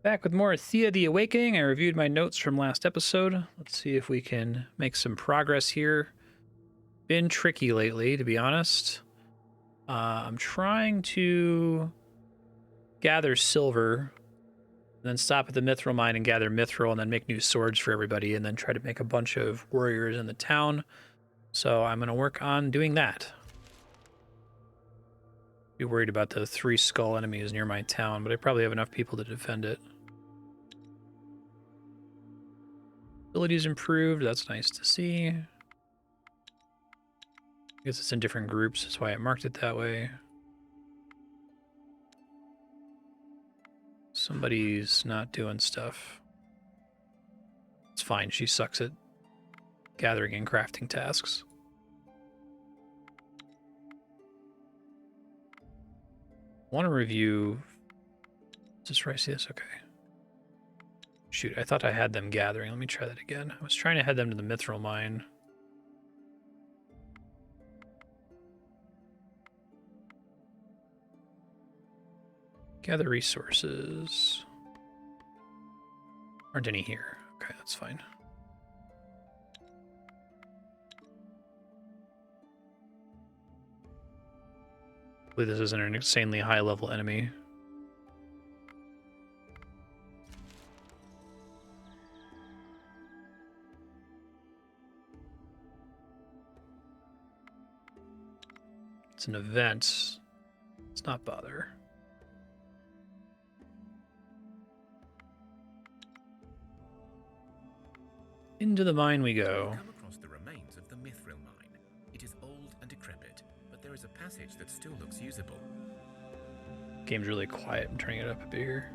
Back with more Thea the Awakening. I reviewed my notes from last episode. Let's see if we can make some progress here. Been tricky lately, to be honest. I'm trying to gather silver, then stop at the mithril mine and gather mithril, and then make new swords for everybody, and then try to make a bunch of warriors in the town. So I'm going to work on doing that. Be worried about the 3 skull enemies near my town, but I probably have enough people to defend it. Abilities improved. That's nice to see. I guess it's in different groups. That's why I marked it that way. Somebody's not doing stuff. It's fine. She sucks at gathering and crafting tasks. I want to review. Just where I see this. Okay. Shoot, I thought I had them gathering. Let me try that again. I was trying to head them to the mithril mine. Gather resources. Aren't any here. Okay, that's fine. Hopefully this isn't an insanely high level enemy. It's an event. Let's not bother. Into the mine we go. Come across the remains of the mithril mine. It is old and decrepit, but there is a passage that still looks usable. Game's really quiet. I'm turning it up a bit here.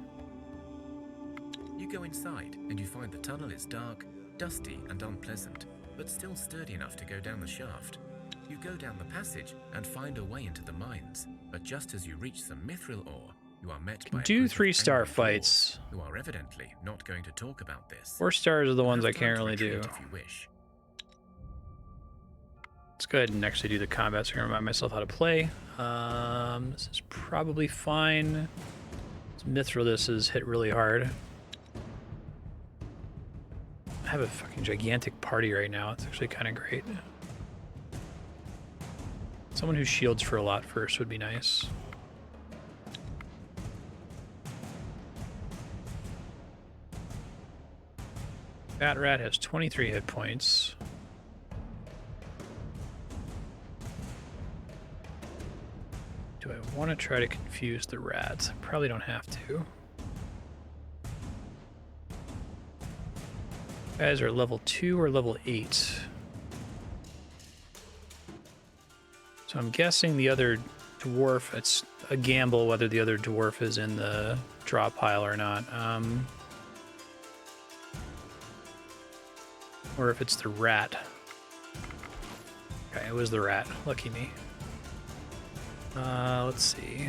You go inside, and you find the tunnel is dark, dusty, and unpleasant, but still sturdy enough to go down the shaft. You go down the passage and find a way into the mines, but just as you reach some mithril ore, you are met by a do group of 3-star angry fights. dwarves who are evidently not going to talk about this. 4 stars are the You ones have I time can't to really do. retreat if you wish. Let's go ahead and actually do the combat so I can remind myself how to play. This is probably fine. This mithril, this is hit really hard. I have a fucking gigantic party right now. It's actually kind of great. Someone who shields for a lot first would be nice. Fat Rat has 23 hit points. Do I want to try to confuse the rats? I probably don't have to. Guys are level 2 or level 8. So I'm guessing the other dwarf, it's a gamble whether the other dwarf is in the drop pile or not. Or if it's the rat. Okay, it was the rat. Lucky me. Let's see.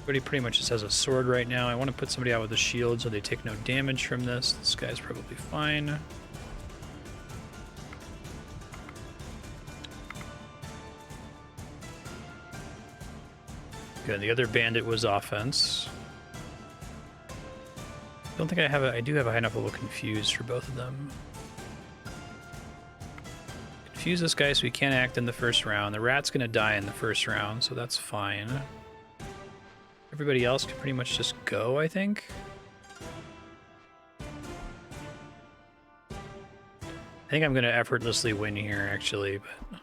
Everybody pretty much just has a sword right now. I want to put somebody out with a shield so they take no damage from this. This guy's probably fine. Good, the other bandit was offense. Don't think I have I do have a high enough level confused for both of them. Confuse this guy so he can't act in the first round. The rat's gonna die in the first round, so that's fine. Everybody else can pretty much just go, I think. I think I'm gonna effortlessly win here, actually, but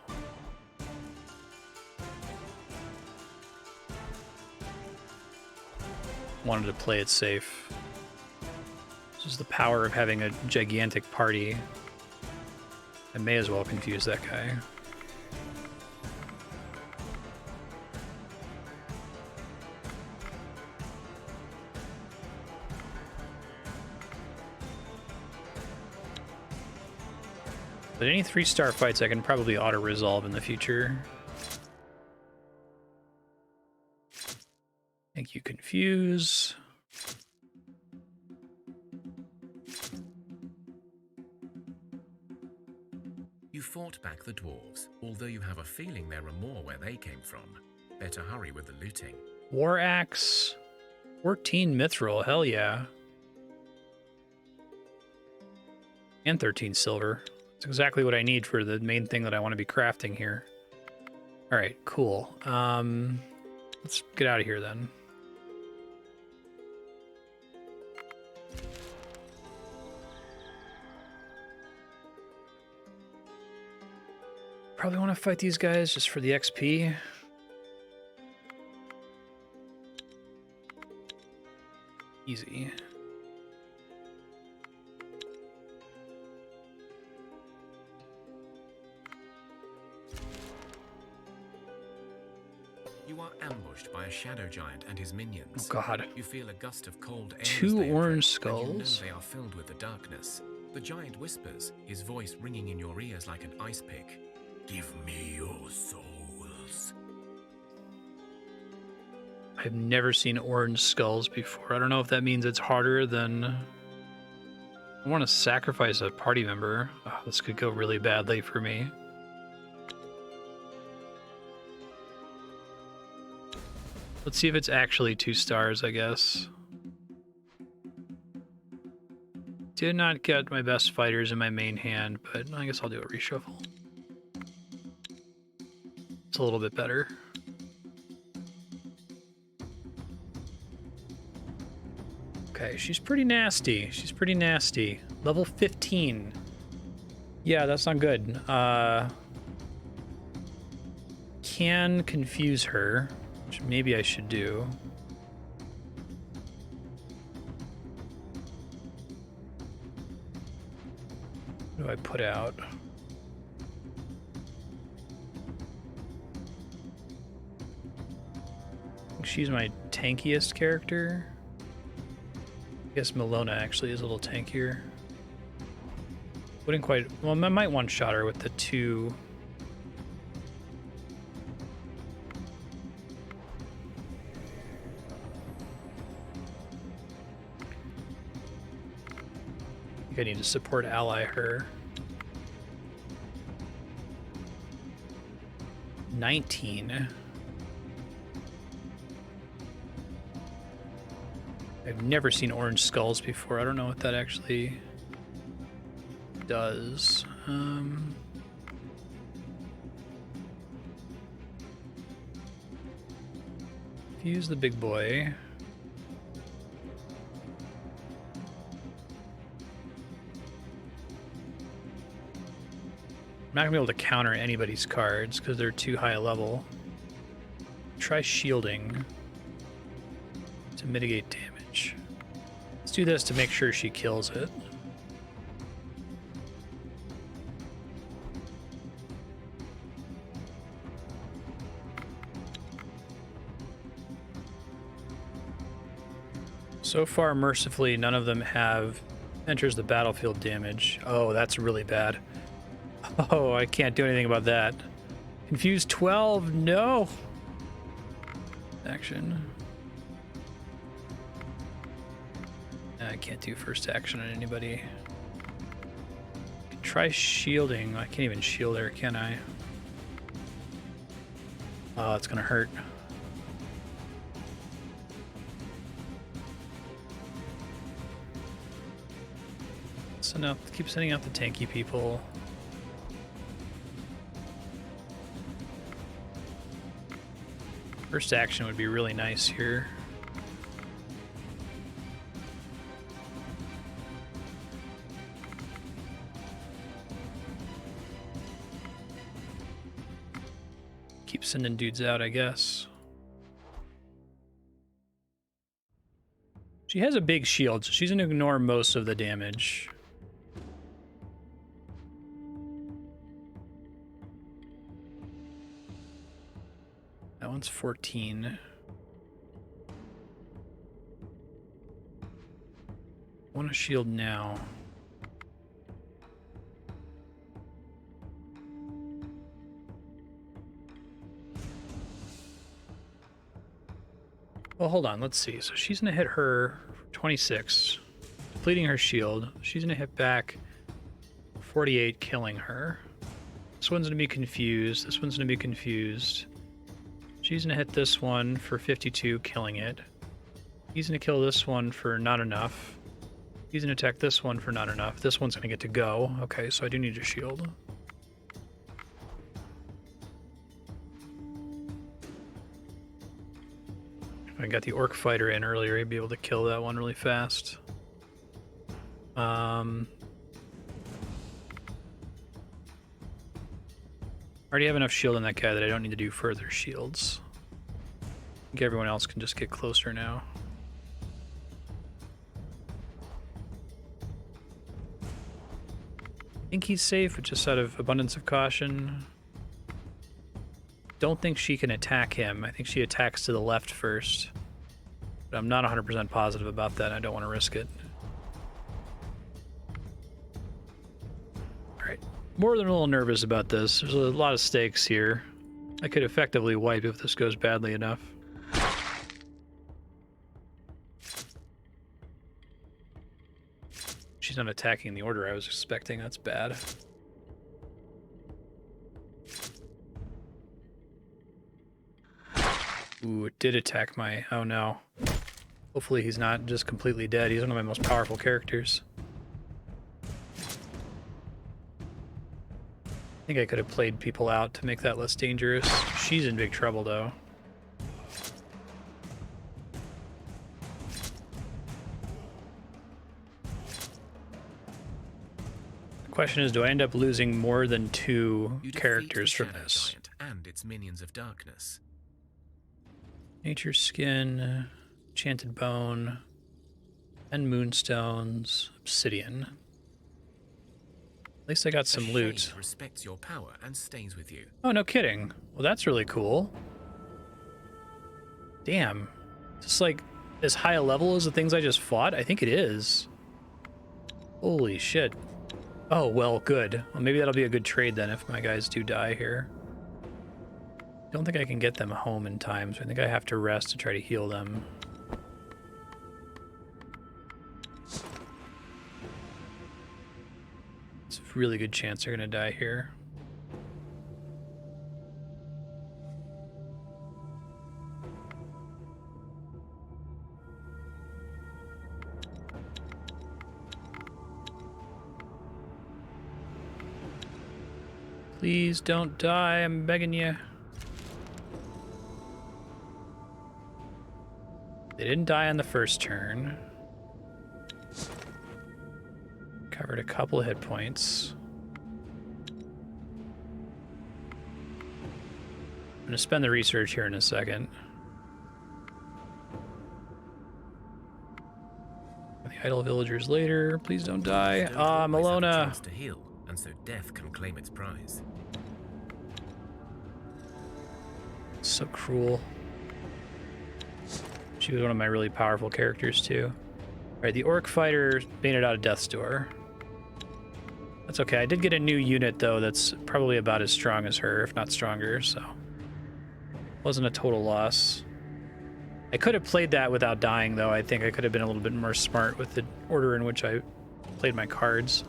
wanted to play it safe. This is the power of having a gigantic party. I may as well confuse that guy. But any 3-star fights I can probably auto-resolve in the future. Thank you, confuse. You fought back the dwarves, although you have a feeling there are more where they came from. Better hurry with the looting. War Axe. 14 mithril, hell yeah. And 13 silver. That's exactly what I need for the main thing that I want to be crafting here. All right, cool. Let's get out of here then. Probably want to fight these guys just for the XP. Easy. You are ambushed by a shadow giant and his minions. Oh god. You feel a gust of cold air. Two as they orange approach, and you know skulls. they are filled with the darkness. The giant whispers, his voice ringing in your ears like an ice pick. Give me your souls. I've never seen orange skulls before. I don't know if that means it's harder than... I want to sacrifice a party member. Oh, this could go really badly for me. Let's see if it's actually 2 stars, I guess. Did not get my best fighters in my main hand, but I guess I'll do a reshuffle. It's a little bit better. Okay, she's pretty nasty. She's pretty nasty. Level 15. Yeah, that's not good. Can confuse her, which maybe I should do. What do I put out? I think she's my tankiest character. I guess Milona actually is a little tankier. Wouldn't quite... Well, I might one-shot her with the 2... I think I need to support ally her. 19. I've never seen orange skulls before. I don't know what that actually does. Use the big boy. I'm not gonna be able to counter anybody's cards because they're too high a level. Try shielding to mitigate damage. Let's do this to make sure she kills it. So far, mercifully, none of them have enters the battlefield damage. Oh, that's really bad. Oh, I can't do anything about that. Confused 12, no! Action. I can't do first action on anybody. Try shielding. I can't even shield her, can I? Oh, it's gonna hurt. So now keep sending out the tanky people. First action would be really nice here. Keep sending dudes out, I guess. She has a big shield, so she's gonna ignore most of the damage. That one's 14. I want to shield now. Well, hold on. Let's see. So she's going to hit her for 26, depleting her shield. She's going to hit back 48, killing her. This one's going to be confused. This one's going to be confused. She's going to hit this one for 52, killing it. He's going to kill this one for not enough. He's going to attack this one for not enough. This one's going to get to go. Okay, so I do need a shield. If I got the orc fighter in earlier, he'd be able to kill that one really fast. Already have enough shield on that guy that I don't need to do further shields. I think everyone else can just get closer now. I think he's safe, but just out of abundance of caution. Don't think she can attack him. I think she attacks to the left first. But I'm not 100% positive about that. I don't want to risk it. Alright. More than a little nervous about this. There's a lot of stakes here. I could effectively wipe if this goes badly enough. She's not attacking the order I was expecting. That's bad. Ooh, it did attack my... Oh no. Hopefully he's not just completely dead. He's one of my most powerful characters. I think I could have played people out to make that less dangerous. She's in big trouble though. The question is, do I end up losing more than 2 characters from this? And its minions of darkness. Nature Skin, Enchanted Bone, and Moonstones, Obsidian. At least I got some loot. Respects your power and stays with you. Oh, no kidding. Well, that's really cool. Damn. Just like as high a level as the things I just fought? I think it is. Holy shit. Oh, well, good. Well, maybe that'll be a good trade then if my guys do die here. Don't think I can get them home in time, so I think I have to rest to try to heal them. It's a really good chance they're gonna die here. Please don't die, I'm begging you. They didn't die on the first turn. Covered a couple of hit points. I'm gonna spend the research here in a second. The idle villagers later. Please don't die. Ah, Malona. To heal, and so death can claim its prize. So cruel. She was one of my really powerful characters too. Alright, the orc fighter made it out of death's door. That's okay. I did get a new unit though that's probably about as strong as her, if not stronger, so wasn't a total loss. I could have played that without dying though. I think I could have been a little bit more smart with the order in which I played my cards.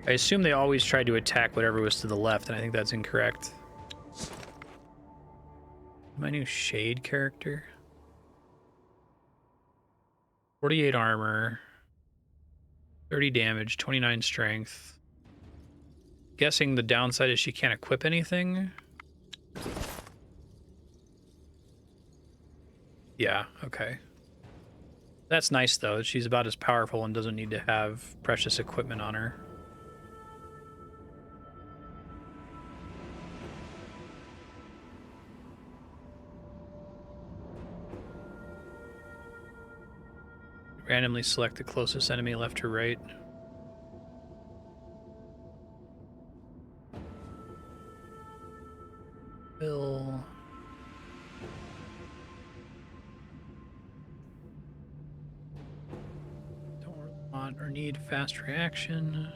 I assume they always tried to attack whatever was to the left, and I think that's incorrect. My new Shade character. 48 armor. 30 damage, 29 strength. Guessing the downside is she can't equip anything. Yeah, okay. That's nice though. She's about as powerful and doesn't need to have precious equipment on her. Randomly select the closest enemy left or right. Bill. Don't want or need fast reaction.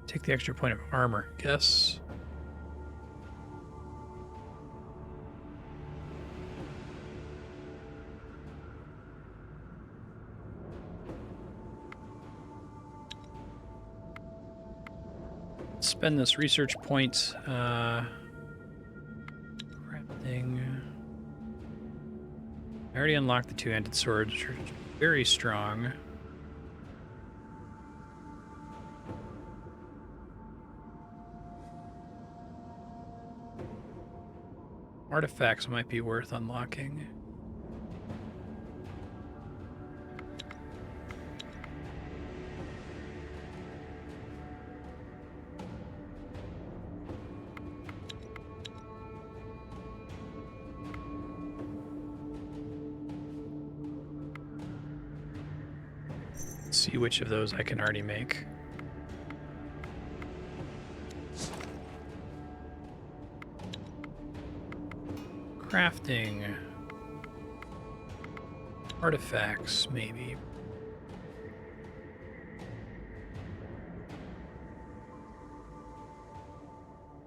Take the extra point of armor, guess. Spend this research point. Crap thing. I already unlocked the two-handed swords, which are very strong. Artifacts might be worth unlocking. Let's see which of those I can already make. Crafting. Artifacts, maybe.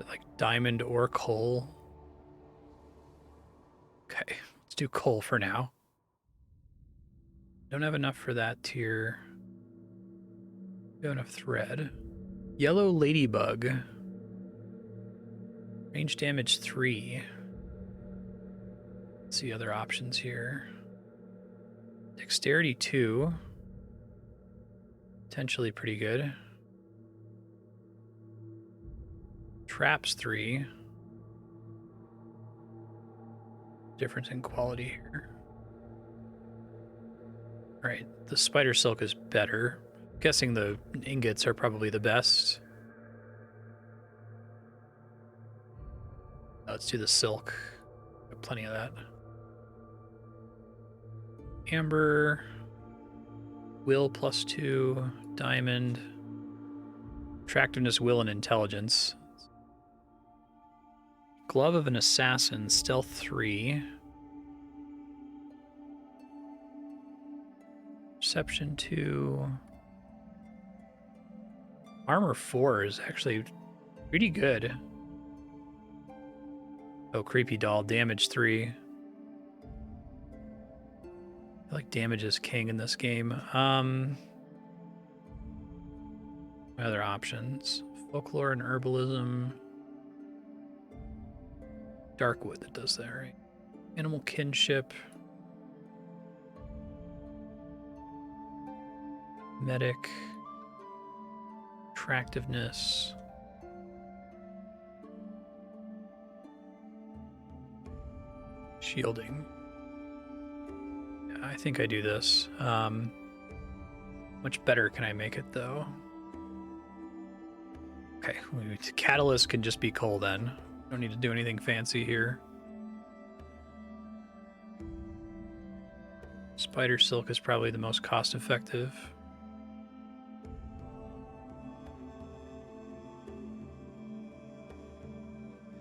Like diamond or coal. Okay, let's do coal for now. Don't have enough for that tier. Don't have enough thread. Yellow ladybug. Range damage 3. Let's see other options here. Dexterity 2. Potentially pretty good. Traps 3. Difference in quality here. Alright, the spider silk is better. I'm guessing the ingots are probably the best. Let's do the silk. Got plenty of that. Amber. Will +2. Diamond. Attractiveness, will, and intelligence. Glove of an assassin. Stealth 3. Perception 2. Armor 4 is actually pretty good. Oh, creepy doll. Damage 3. I feel like damage is king in this game. Other options. Folklore and herbalism. Darkwood that does that, right? Animal kinship. Medic. Attractiveness. Shielding. Yeah, I think I do this. Much better can I make it, though? Okay, catalyst can just be coal then. Don't need to do anything fancy here. Spider silk is probably the most cost-effective.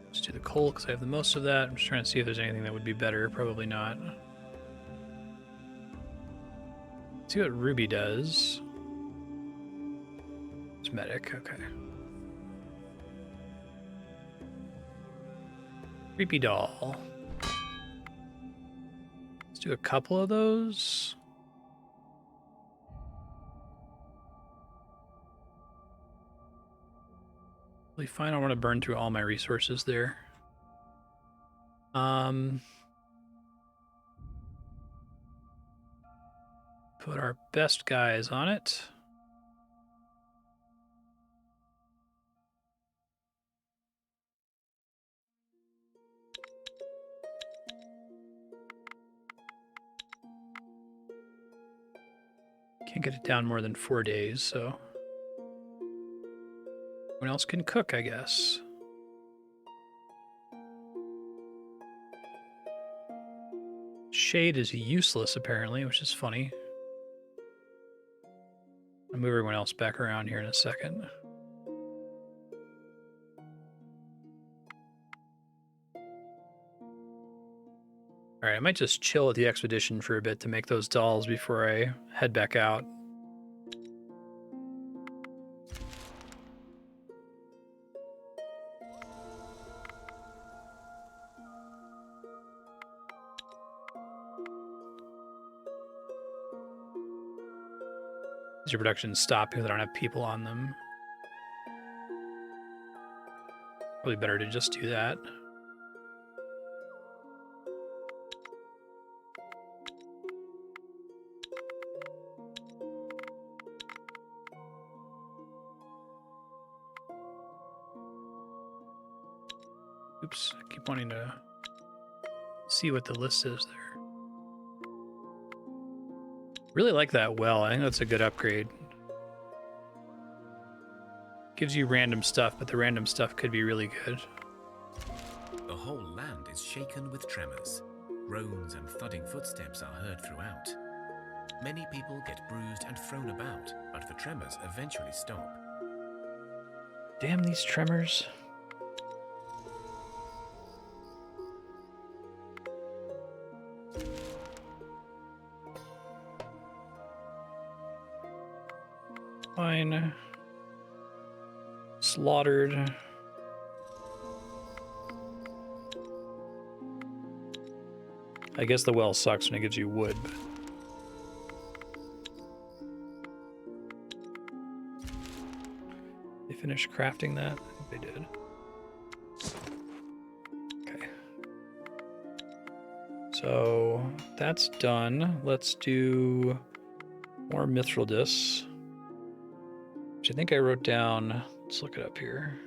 Let's do the coal because I have the most of that. I'm just trying to see if there's anything that would be better. Probably not. Let's see what Ruby does. It's medic, okay. Creepy doll. Let's do a couple of those. Really fine. I want to burn through all my resources there. Put our best guys on it. Can't get it down more than 4 days, so anyone else can cook, I guess. Shade is useless, apparently, which is funny. I'll move everyone else back around here in a second. Alright, I might just chill at the expedition for a bit to make those dolls before I head back out. These are productions stop because I don't have people on them. Probably better to just do that. Oops, I keep wanting to see what the list is there. Really like that well. I think that's a good upgrade. Gives you random stuff, but the random stuff could be really good. The whole land is shaken with tremors. Groans and thudding footsteps are heard throughout. Many people get bruised and thrown about, but the tremors eventually stop. Damn these tremors. Fine. Slaughtered. I guess the well sucks when it gives you wood, but... They finished crafting that? I think they did. Okay. So that's done. Let's do more mithril discs, which I think I wrote down. Let's look it up here.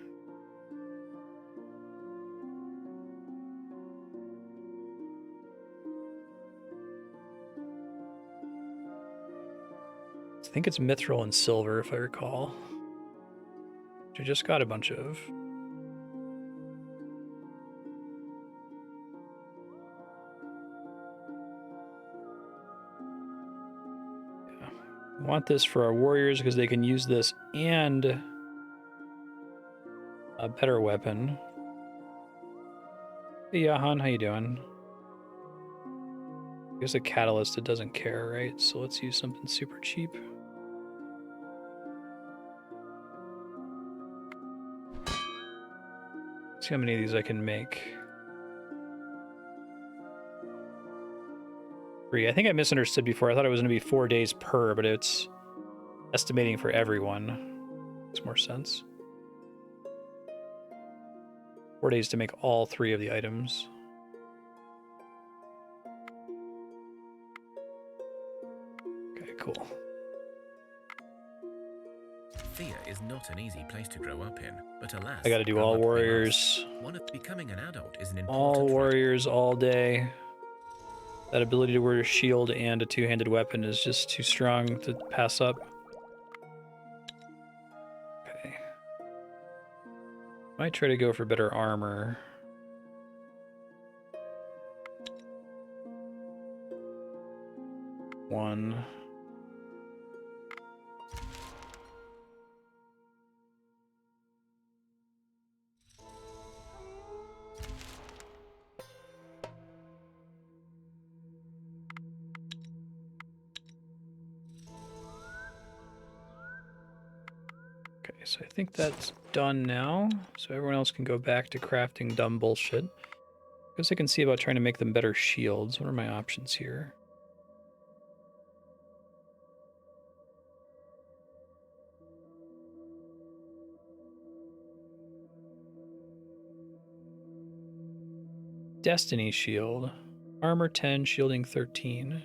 I think it's mithril and silver, if I recall. Which I just got a bunch of. Yeah. I want this for our warriors because they can use this and a better weapon. Hey, Yahan, how you doing? I guess a catalyst, it doesn't care, right? So let's use something super cheap. See how many of these I can make. 3. I think I misunderstood before. I thought it was going to be 4 days per, but it's estimating for everyone. Makes more sense. 4 days to make all 3 of the items. Okay, cool. Thea is not an easy place to grow up in, but alas, I gotta do grow all up we warriors. must. One of becoming an adult is an All important warriors all day. That ability to wear a shield and a two-handed weapon is just too strong to pass up. Okay. Might try to go for better armor. One. Okay, so I think that's done now. So everyone else can go back to crafting dumb bullshit. I guess I can see about trying to make them better shields. What are my options here? Destiny shield. Armor 10, shielding 13.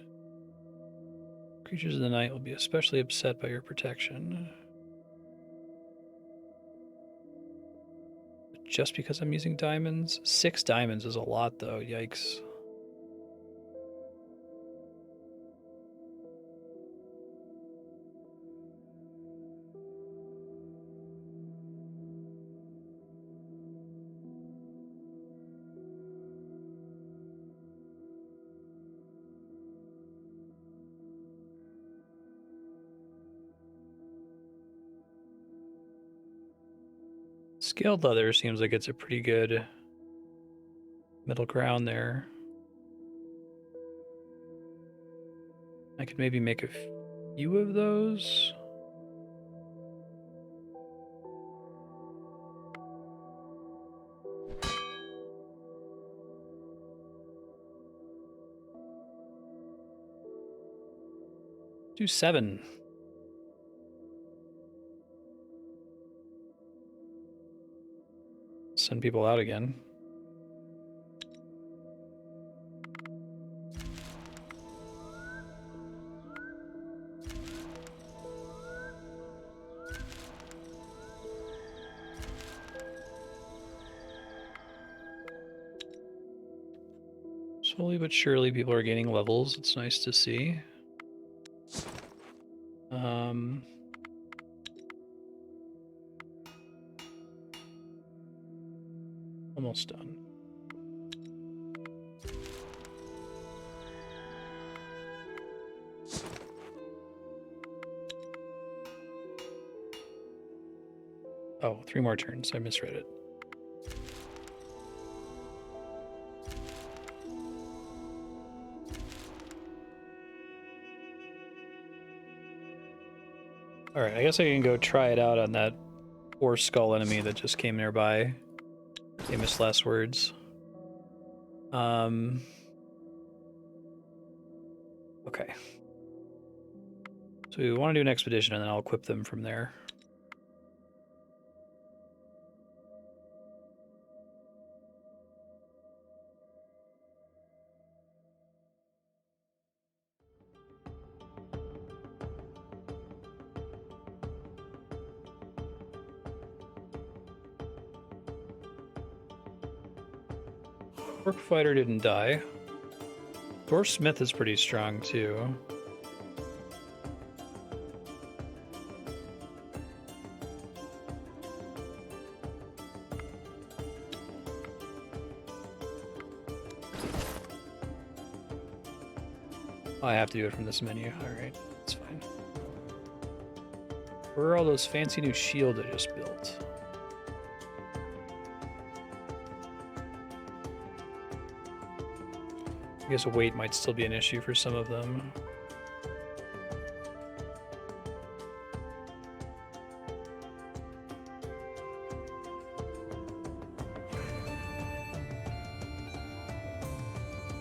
Creatures of the night will be especially upset by your protection. Just because I'm using diamonds? 6 diamonds is a lot, though. Yikes. Scaled leather seems like it's a pretty good middle ground there. I could maybe make a few of those. Do 7. Send people out again. Slowly but surely, people are gaining levels. It's nice to see. Almost done. Oh, 3 more turns. I misread it. Alright, I guess I can go try it out on that poor skull enemy that just came nearby. Famous last words. Okay. So we want to do an expedition and then I'll equip them from there. Orc fighter didn't die. Dwarf smith is pretty strong too. I have to do it from this menu. Alright, that's fine. Where are all those fancy new shields I just built? I guess weight might still be an issue for some of them.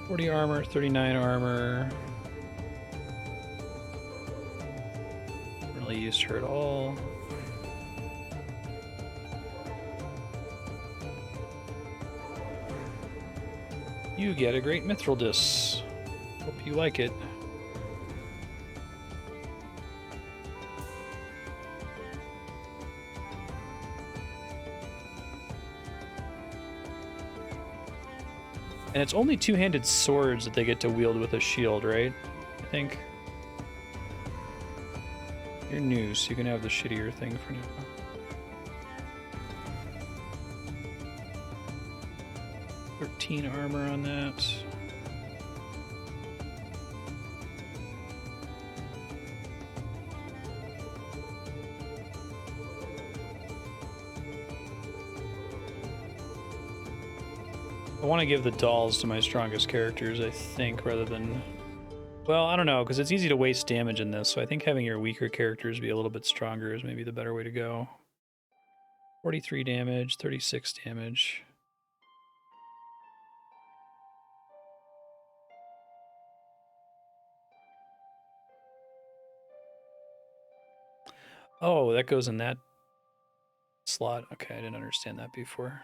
$40 armor, 39 armor. Haven't really used her at all. You get a great mithril disc. Hope you like it. And it's only two-handed swords that they get to wield with a shield, right? I think. You're new, so you can have the shittier thing for now. Armor on that. I want to give the dolls to my strongest characters, I think, rather than... Well, I don't know, because it's easy to waste damage in this, so I think having your weaker characters be a little bit stronger is maybe the better way to go. 43 damage, 36 damage. Oh, that goes in that slot. Okay, I didn't understand that before.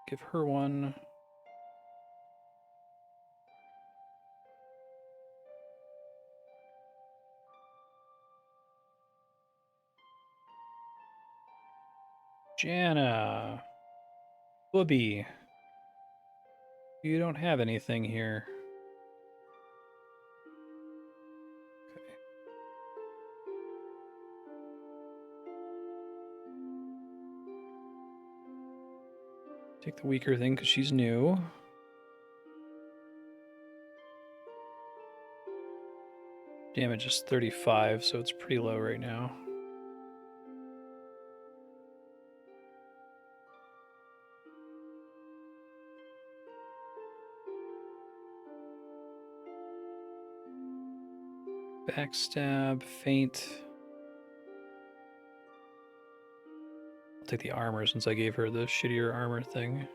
Give her one. Jana. Booby. You don't have anything here. Okay. Take the weaker thing because she's new. Damage is 35, so it's pretty low right now. Backstab, feint. I'll take the armor since I gave her the shittier armor thing.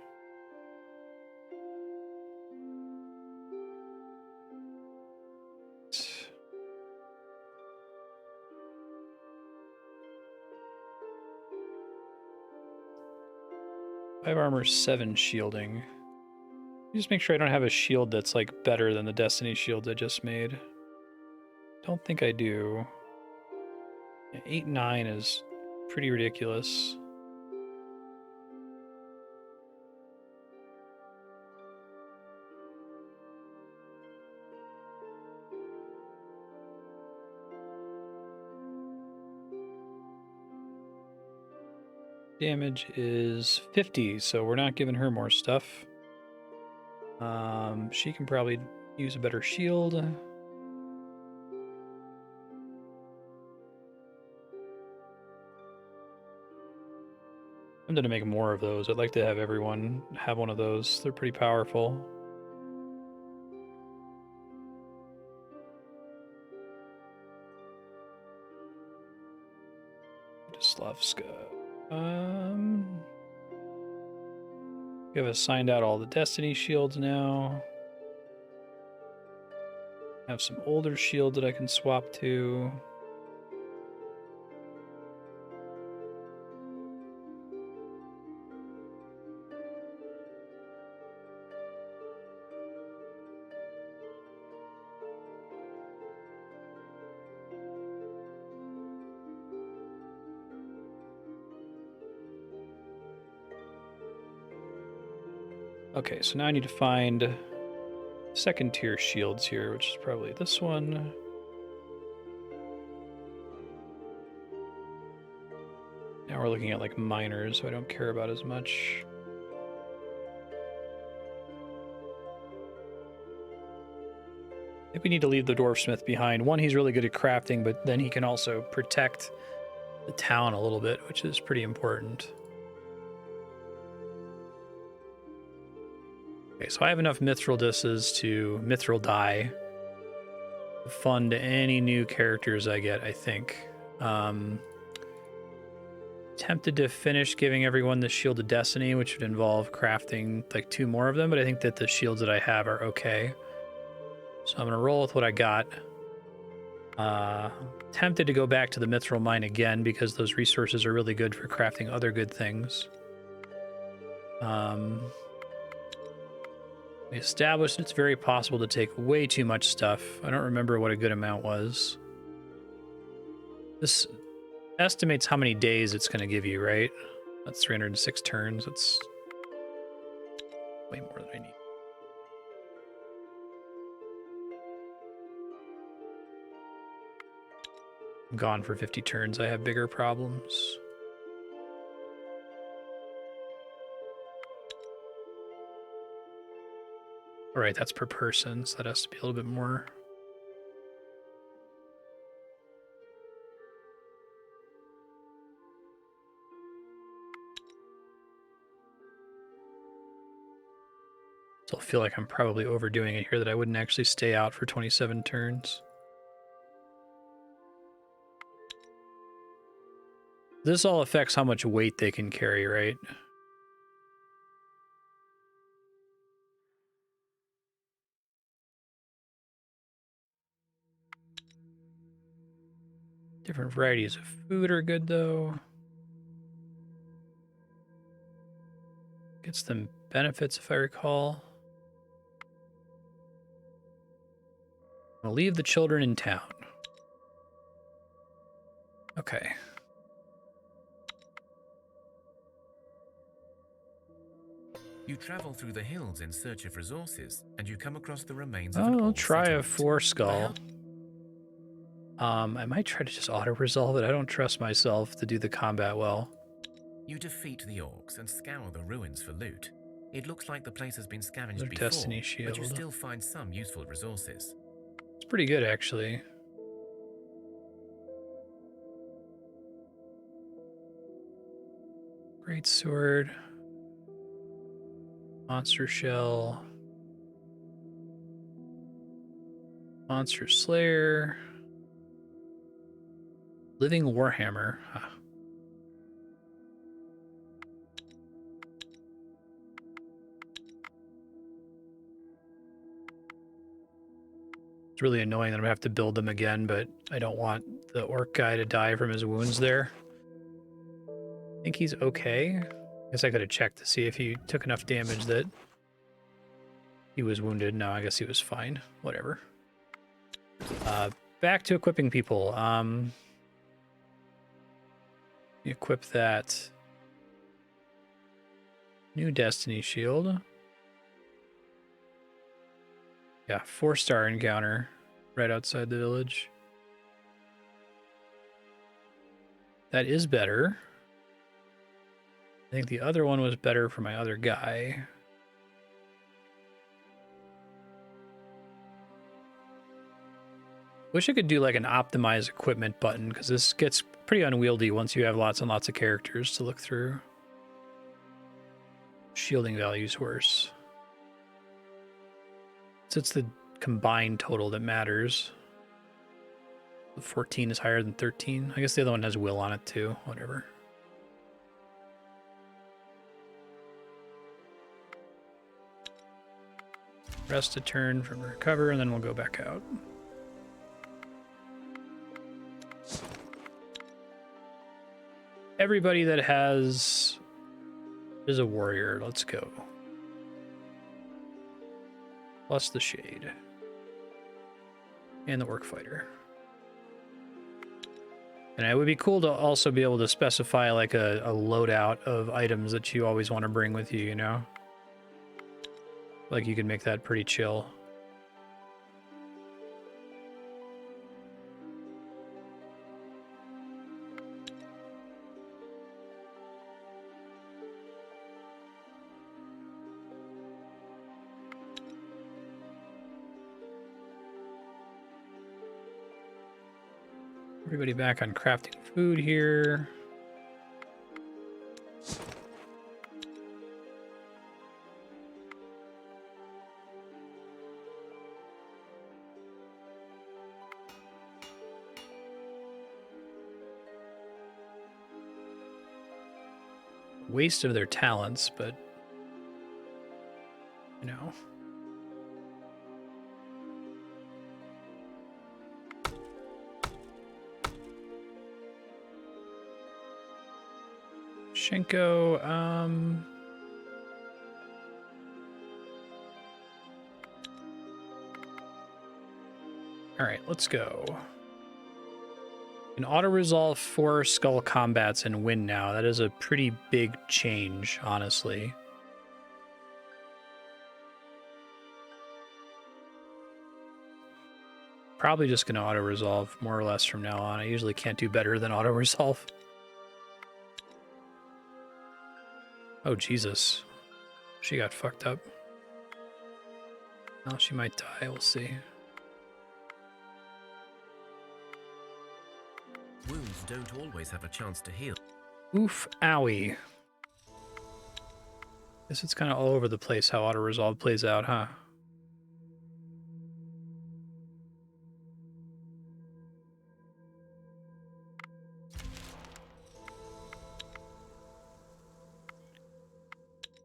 5 armor, 7 shielding. Just make sure I don't have a shield that's like better than the Destiny shields I just made. Don't think I do. 8, 9 is pretty ridiculous. Damage is 50, so we're not giving her more stuff. She can probably use a better shield. I'm gonna make more of those. I'd like to have everyone have one of those. They're pretty powerful. Slavska. We have assigned out all the Destiny shields now. I have some older shield that I can swap to. Okay, so now I need to find second tier shields here, which is probably this one. Now we're looking at like miners, who I don't care about as much. I think we need to leave the dwarfsmith behind. One, he's really good at crafting, but then he can also protect the town a little bit, which is pretty important. Okay, so I have enough mithril discs to mithril dye to fund any new characters I get, I think. Tempted to finish giving everyone the Shield of Destiny, which would involve crafting like 2 more of them, but I think that the shields that I have are okay. So I'm gonna roll with what I got. Tempted to go back to the mithril mine again because those resources are really good for crafting other good things. We established it's very possible to take way too much stuff. I don't remember what a good amount was. This estimates how many days it's going to give you, right? That's 306 turns. That's way more than I need. I'm gone for 50 turns. I have bigger problems. All right, that's per person, so that has to be a little bit more. Still feel like I'm probably overdoing it here, that I wouldn't actually stay out for 27 turns. This all affects how much weight they can carry, right? Different varieties of food are good, though. Gets them benefits, if I recall. I'll leave the children in town. Okay. You travel through the hills in search of resources, and you come across the remains of Oh, an I'll old try a settlement. 4 skull. I might try to just auto-resolve it. I don't trust myself to do the combat well. You defeat the orcs and scour the ruins for loot. It looks like the place has been scavenged Their before, Destiny but you shield. still find some useful resources. It's pretty good, actually. Great sword. Monster shell. Monster slayer. Living warhammer. Huh. It's really annoying that I'm gonna have to build them again, but I don't want the orc guy to die from his wounds there. I think he's okay. Guess I could have checked to see if he took enough damage that he was wounded. No, I guess he was fine. Whatever. Back to equipping people. Equip that new Destiny Shield. Yeah, 4-star encounter right outside the village. That is better. I think the other one was better for my other guy. Wish I could do like an optimize equipment button, because this gets pretty unwieldy once you have lots and lots of characters to look through. Shielding value's worse. So it's the combined total that matters. The 14 is higher than 13. I guess the other one has will on it too. Whatever. Rest a turn from recover, and then we'll go back out. Everybody that is a warrior. Let's go. Plus the shade. And the orc fighter. And it would be cool to also be able to specify like a loadout of items that you always want to bring with you, you know? Like you can make that pretty chill. Everybody back on crafting food here. Waste of their talents, but you know. Shenko, all right, let's go. Can auto-resolve 4 skull combats and win now. That is a pretty big change, honestly. Probably just going to auto-resolve more or less from now on. I usually can't do better than auto-resolve. Oh, Jesus. She got fucked up. Well, she might die. We'll see. Wounds don't always have a chance to heal. Oof, owie. Guess it's kind of all over the place how auto-resolve plays out, huh?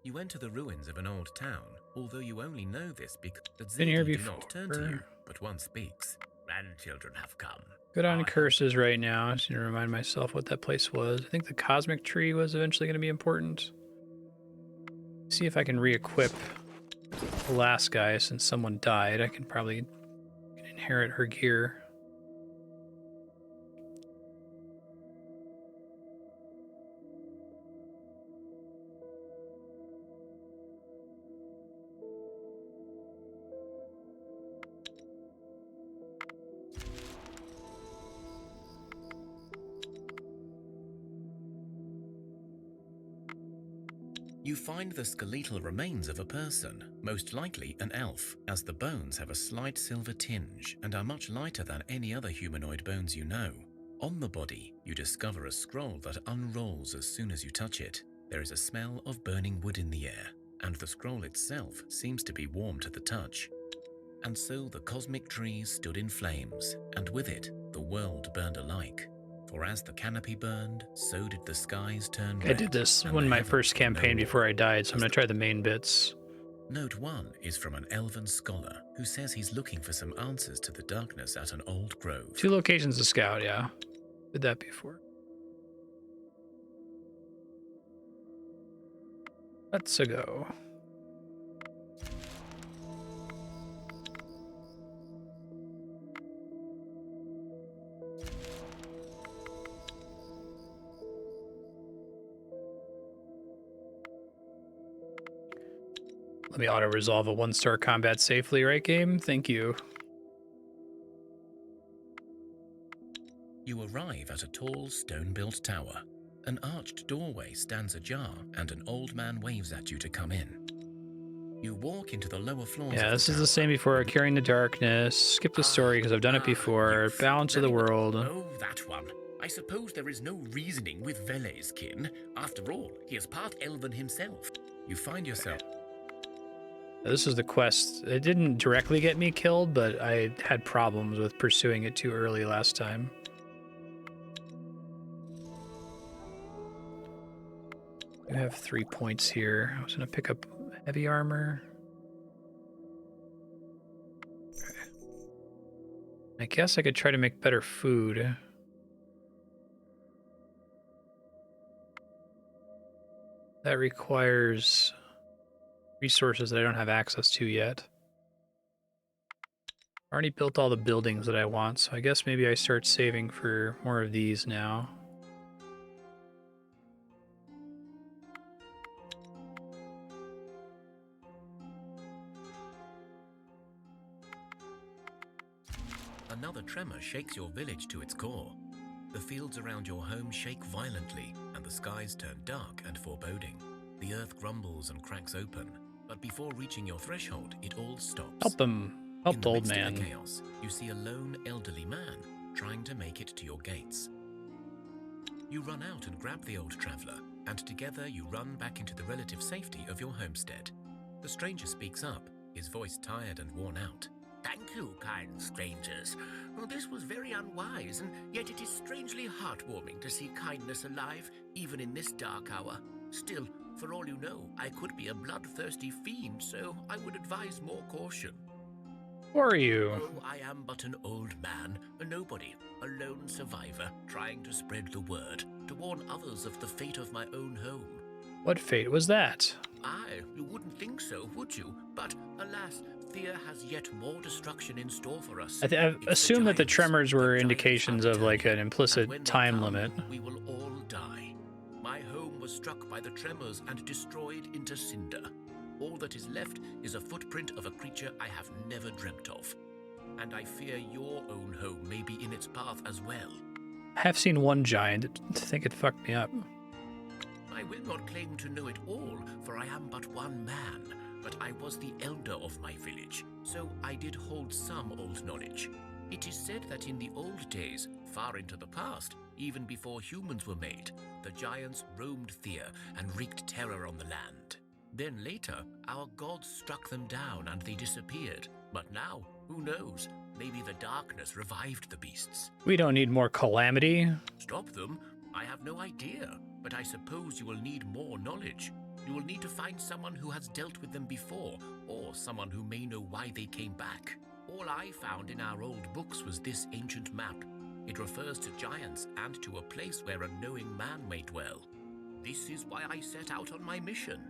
You enter the ruins of an old town, although you only know this because the Been here Zildi do not turn to you, before. but one speaks. Grandchildren have come. Good on curses right now. I just need to remind myself what that place was. I think the cosmic tree was eventually going to be important. See if I can re-equip the last guy since someone died. I can probably inherit her gear. You find the skeletal remains of a person, most likely an elf, as the bones have a slight silver tinge and are much lighter than any other humanoid bones you know. On the body, you discover a scroll that unrolls as soon as you touch it. There is a smell of burning wood in the air, and the scroll itself seems to be warm to the touch. And so the cosmic tree stood in flames, and with it, the world burned alike. For as the canopy burned, so did the skies turn red. I did this in my first campaign before I died, so I'm going to try the main bits. Note 1 is from an elven scholar who says he's looking for some answers to the darkness at an old grove. 2 locations to scout, yeah. Did that before. Let's go. Let me auto-resolve a 1-star combat safely, right, game? Thank you. You arrive at a tall, stone-built tower. An arched doorway stands ajar, and an old man waves at you to come in. You walk into the lower floors Yeah, of this the is the tower. same before. Carrying the Darkness. Skip the story because I've done it before. Balance of the world. Oh, that one. I suppose there is no reasoning with Vele's kin. After all, he is part elven himself. You find yourself... This is the quest. It didn't directly get me killed, but I had problems with pursuing it too early last time. You have 3 points here. I was going to pick up heavy armor. Okay. I guess I could try to make better food. That requires resources that I don't have access to yet. I already built all the buildings that I want, so I guess maybe I start saving for more of these now. Another tremor shakes your village to its core. The fields around your home shake violently, and the skies turn dark and foreboding. The earth grumbles and cracks open, but before reaching your threshold, it all stops. Help him. Help the old man. In the midst of the chaos, you see a lone elderly man trying to make it to your gates. You run out and grab the old traveler, and together you run back into the relative safety of your homestead. The stranger speaks up, his voice tired and worn out. Thank you, kind strangers. Well, this was very unwise, and yet it is strangely heartwarming to see kindness alive, even in this dark hour. Still, for all you know, I could be a bloodthirsty fiend, so I would advise more caution. Who are you? Oh, I am but an old man, a nobody, a lone survivor, trying to spread the word, to warn others of the fate of my own home. What fate was that? Aye, you wouldn't think so, would you? But, alas, Thea has yet more destruction in store for us. I assumed that the tremors were indications of like an implicit time limit. We will all die. My home was struck by the tremors and destroyed into cinder. All that is left is a footprint of a creature I have never dreamt of. And I fear your own home may be in its path as well. I have seen one giant. I think it fucked me up. I will not claim to know it all, for I am but one man, but I was the elder of my village, so I did hold some old knowledge. It is said that in the old days, far into the past, even before humans were made, the giants roamed Thea and wreaked terror on the land. Then later, our gods struck them down and they disappeared. But now, who knows? Maybe the darkness revived the beasts. We don't need more calamity. Stop them? I have no idea, but I suppose you will need more knowledge. You will need to find someone who has dealt with them before, or someone who may know why they came back. All I found in our old books was this ancient map. It refers to giants and to a place where a knowing man may dwell. This is why I set out on my mission.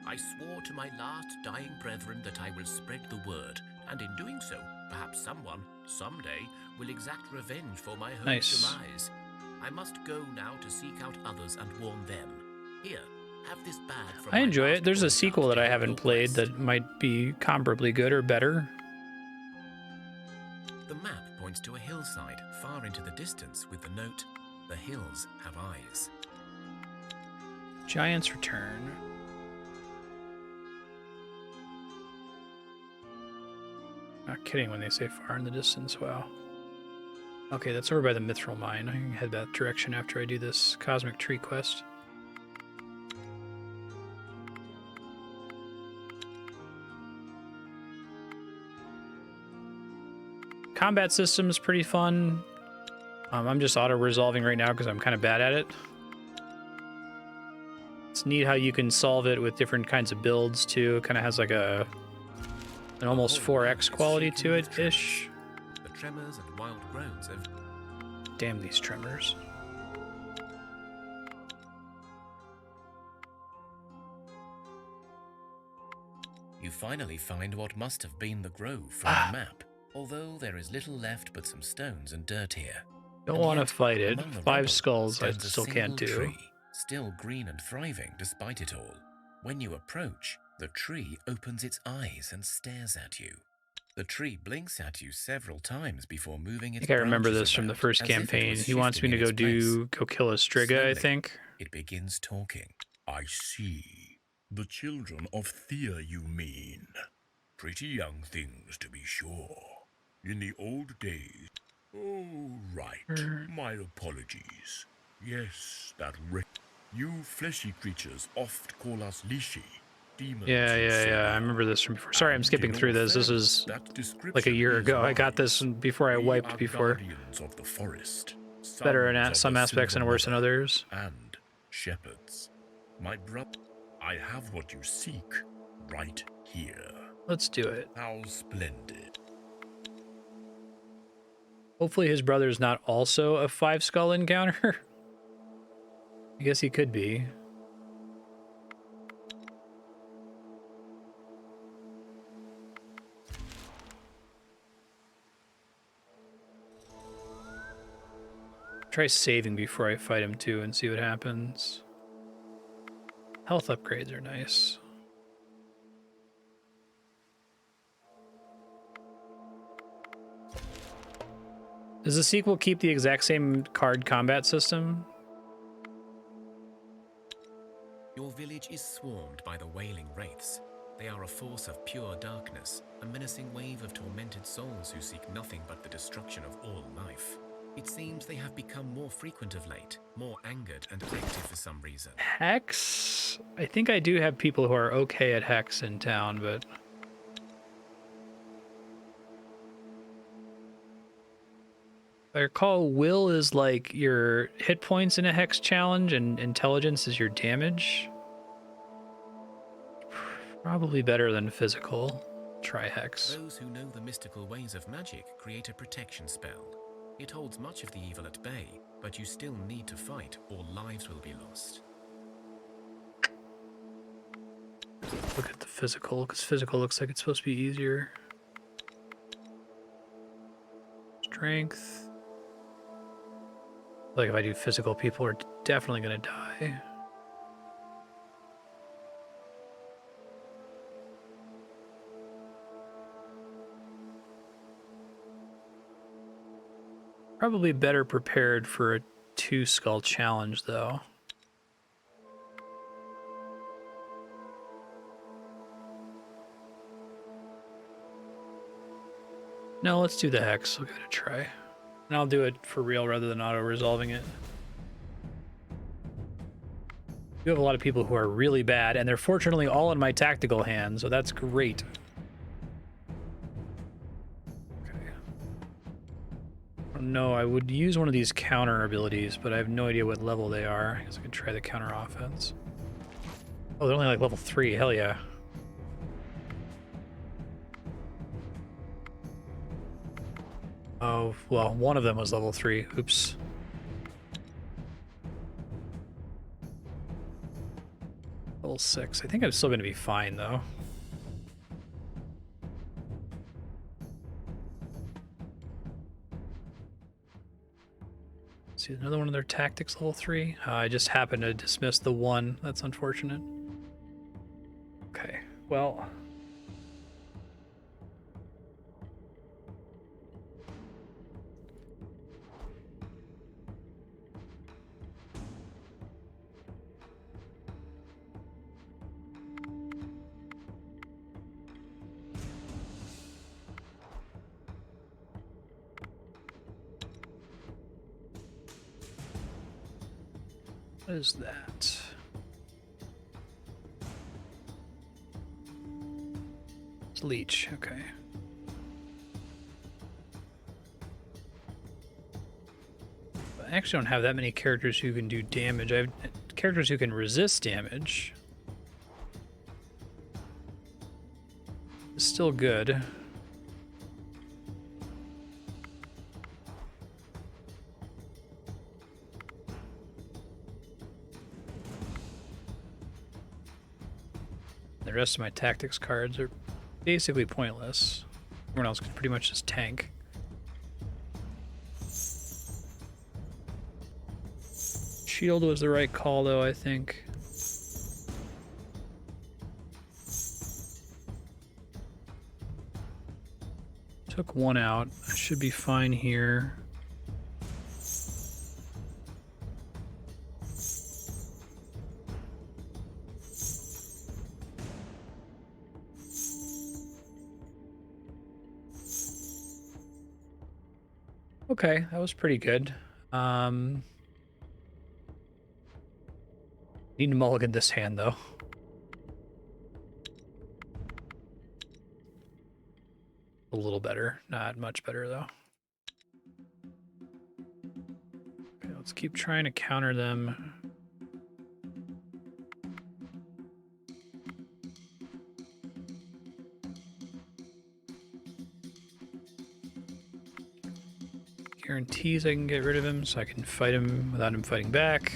I swore to my last dying brethren that I will spread the word, and in doing so, perhaps someone, someday, will exact revenge for my home demise. I must go now to seek out others and warn them. Here, have this bag from I enjoy it. There's a sequel that I haven't played that might be comparably good or better. The map points to a hillside far into the distance with the note, "The hills have eyes." Giants return. Not kidding when they say far in the distance. Wow. Okay, that's over by the Mithril Mine. I can head that direction after I do this Cosmic Tree quest. Combat system is pretty fun. I'm just auto-resolving right now because I'm kind of bad at it. It's neat how you can solve it with different kinds of builds too. It kind of has like an almost 4x quality to it-ish. The tremors and wild groans of... Damn these tremors. finally find what must have been the grove from the map, although there is little left but some stones and dirt here. Don't And want to yet, fight it. among the 5 rubble skulls I stands a still can't single do. tree, still green and thriving despite it all. When you approach, the tree opens its eyes and stares at you. The tree blinks at you several times before moving I its think I remember branches this from the about, first as if it campaign. was He wants me shifting to in go its place. go kill a Striga, I Slowly, think. it begins talking. I see. The children of Thea, you mean? Pretty young things, to be sure. In the old days. Oh, right. My apologies. Yes, that you fleshy creatures oft call us Lishi. Demons, Yeah, you say we I are. remember this from before. Sorry, I'm And skipping in through all this. This fairness, was that like a description year is ago. I got this wise. before I We wiped are before. guardians of the forest, Better in sons of some the aspects and Silver worse in Mother, others. and shepherds. My brother, I have what you seek right here. Let's do it. How splendid. Hopefully his brother's not also a 5 skull encounter. I guess he could be. Try saving before I fight him too and see what happens. Health upgrades are nice. Does the sequel keep the exact same card combat system? Your village is swarmed by the wailing wraiths. They are a force of pure darkness, a menacing wave of tormented souls who seek nothing but the destruction of all life. It seems they have become more frequent of late, more angered and active for some reason. Hex? I think I do have people who are okay at Hex in town, but... If I recall, Will is like your hit points in a Hex challenge, and Intelligence is your damage. Probably better than Physical. Try Hex. Those who know the mystical ways of magic create a protection spell. It holds much of the evil at bay, but you still need to fight or lives will be lost. Look at the Physical, because Physical looks like it's supposed to be easier. Strength. Like if I do Physical, people are definitely going to die. Probably better prepared for a 2 skull challenge, though. No, let's do the Hex. We'll give it a try. And I'll do it for real rather than auto-resolving it. You have a lot of people who are really bad, and they're fortunately all in my tactical hand, so that's great. No, I would use one of these counter abilities, but I have no idea what level they are. I guess I could try the counter offense. Oh, they're only like level 3. Hell yeah. Oh, well, one of them was level 3. Oops. Level 6. I think I'm still going to be fine, though. See, another one of their tactics, level 3. I just happened to dismiss the one. That's unfortunate. Okay, well. What is that? It's leech, okay. I actually don't have that many characters who can do damage. I have characters who can resist damage. It's still good. The rest of my tactics cards are basically pointless. Everyone else can pretty much just tank. Shield was the right call, though, I think. Took one out. I should be fine here. Okay, that was pretty good. Need to mulligan this hand, though. A little better. Not much better, though. Okay, let's keep trying to counter them. Guarantees I can get rid of him so I can fight him without him fighting back.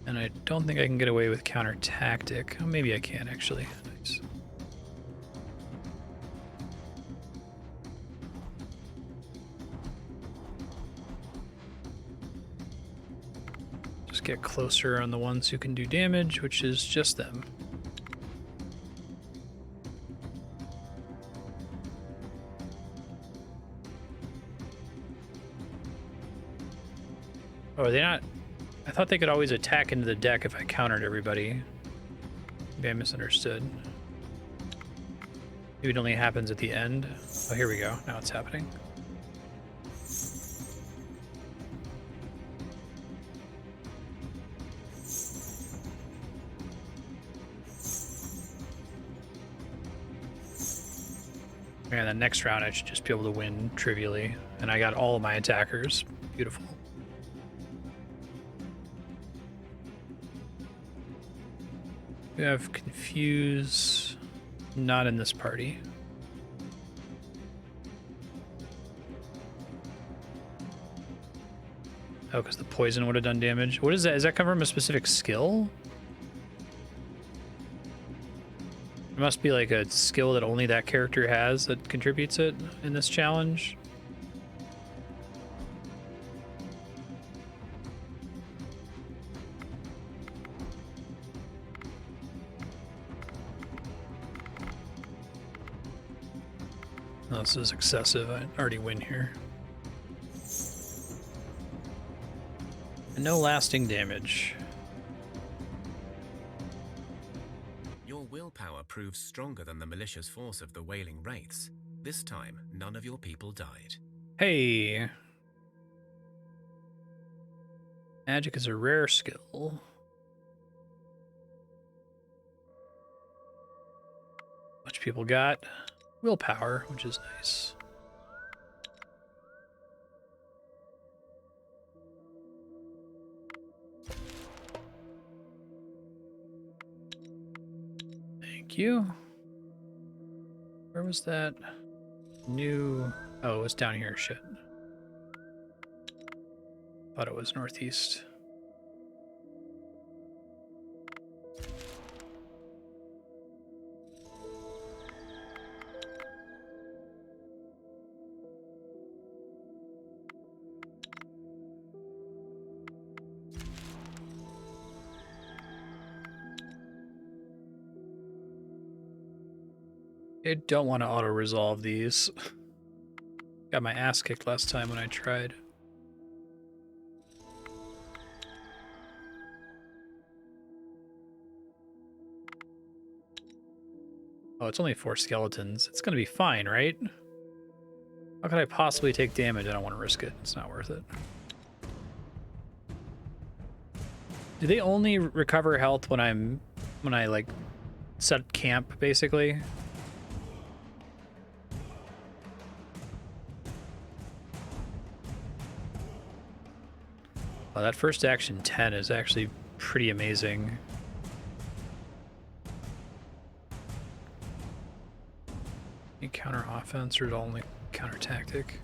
And I don't think I can get away with counter tactic. Oh, maybe I can actually. Nice. Just get closer on the ones who can do damage, which is just them. Oh, are they not? I thought they could always attack into the deck if I countered everybody. Maybe I misunderstood. Maybe it only happens at the end. Oh, here we go. Now it's happening. Man, the next round I should just be able to win trivially. And I got all of my attackers. Beautiful. We have Confuse, not in this party. Oh, because the poison would have done damage. What is that? Does that come from a specific skill? It must be like a skill that only that character has that contributes it in this challenge. Oh, this is excessive. I already win here. And no lasting damage. Your willpower proves stronger than the malicious force of the Wailing Wraiths. This time, none of your people died. Hey! Magic is a rare skill. Much people got willpower, which is nice. Thank you. Where was that new... Oh, it was down here. Shit. Thought it was northeast. I don't want to auto-resolve these. Got my ass kicked last time when I tried. Oh, it's only 4 skeletons. It's gonna be fine, right? How could I possibly take damage? I don't want to risk it. It's not worth it. Do they only recover health when I like set camp, basically? Oh, that first action 10 is actually pretty amazing. Any counter offense or only counter tactic?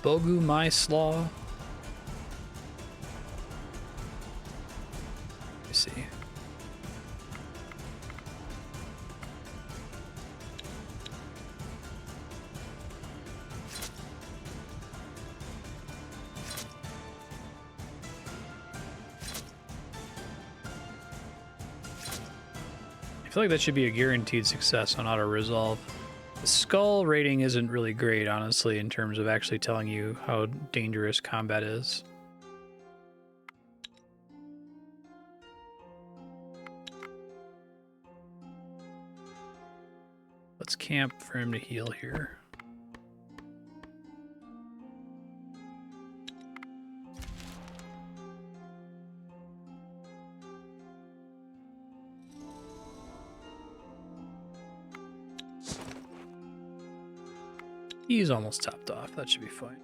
Bogu my slaw. Let me see. I feel like that should be a guaranteed success on auto resolve. The skull rating isn't really great, honestly, in terms of actually telling you how dangerous combat is. Let's camp for him to heal here. He's almost topped off. That should be fine.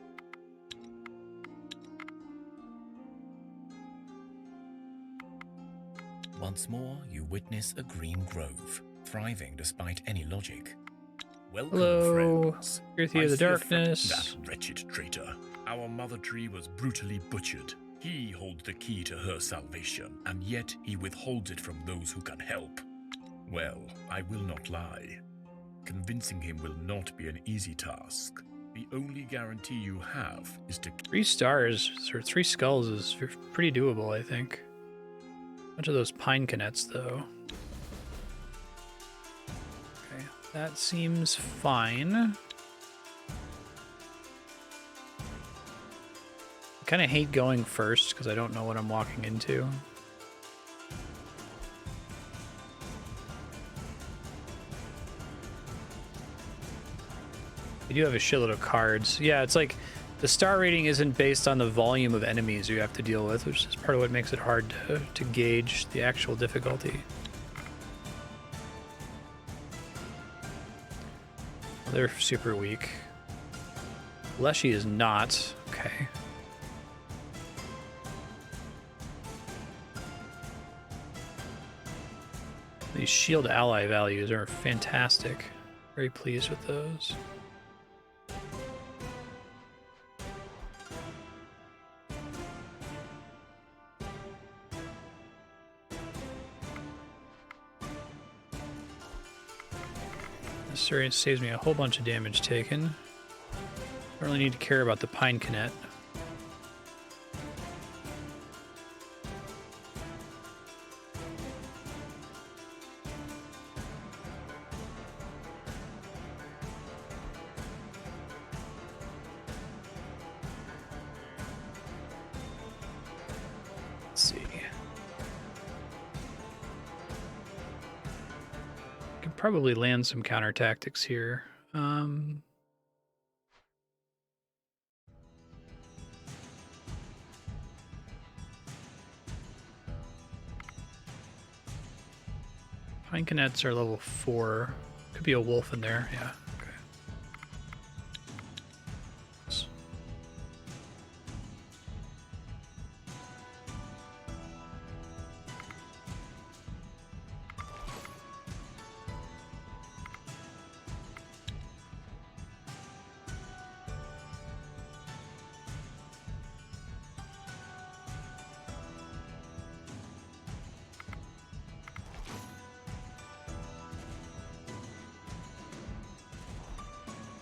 Once more, you witness a green grove, thriving despite any logic. Welcome, Hello, friends. you're Thea I of the see a Darkness. That wretched traitor. Our mother tree was brutally butchered. He holds the key to her salvation, and yet he withholds it from those who can help. Well, I will not lie. Convincing him will not be an easy task. The only guarantee you have is to... 3 stars, or 3 skulls is pretty doable, I think. A bunch of those pine canets, though. Okay, that seems fine. I kind of hate going first, because I don't know what I'm walking into. We do have a shitload of cards. Yeah, it's like the star rating isn't based on the volume of enemies you have to deal with, which is part of what makes it hard to gauge the actual difficulty. They're super weak. Leshy is not. Okay. These shield ally values are fantastic. Very pleased with those. This saves me a whole bunch of damage taken. Don't really need to care about the pine canet. Let's see. Could probably land some counter tactics here. Pine canets are level 4. Could be a wolf in there, yeah. Okay.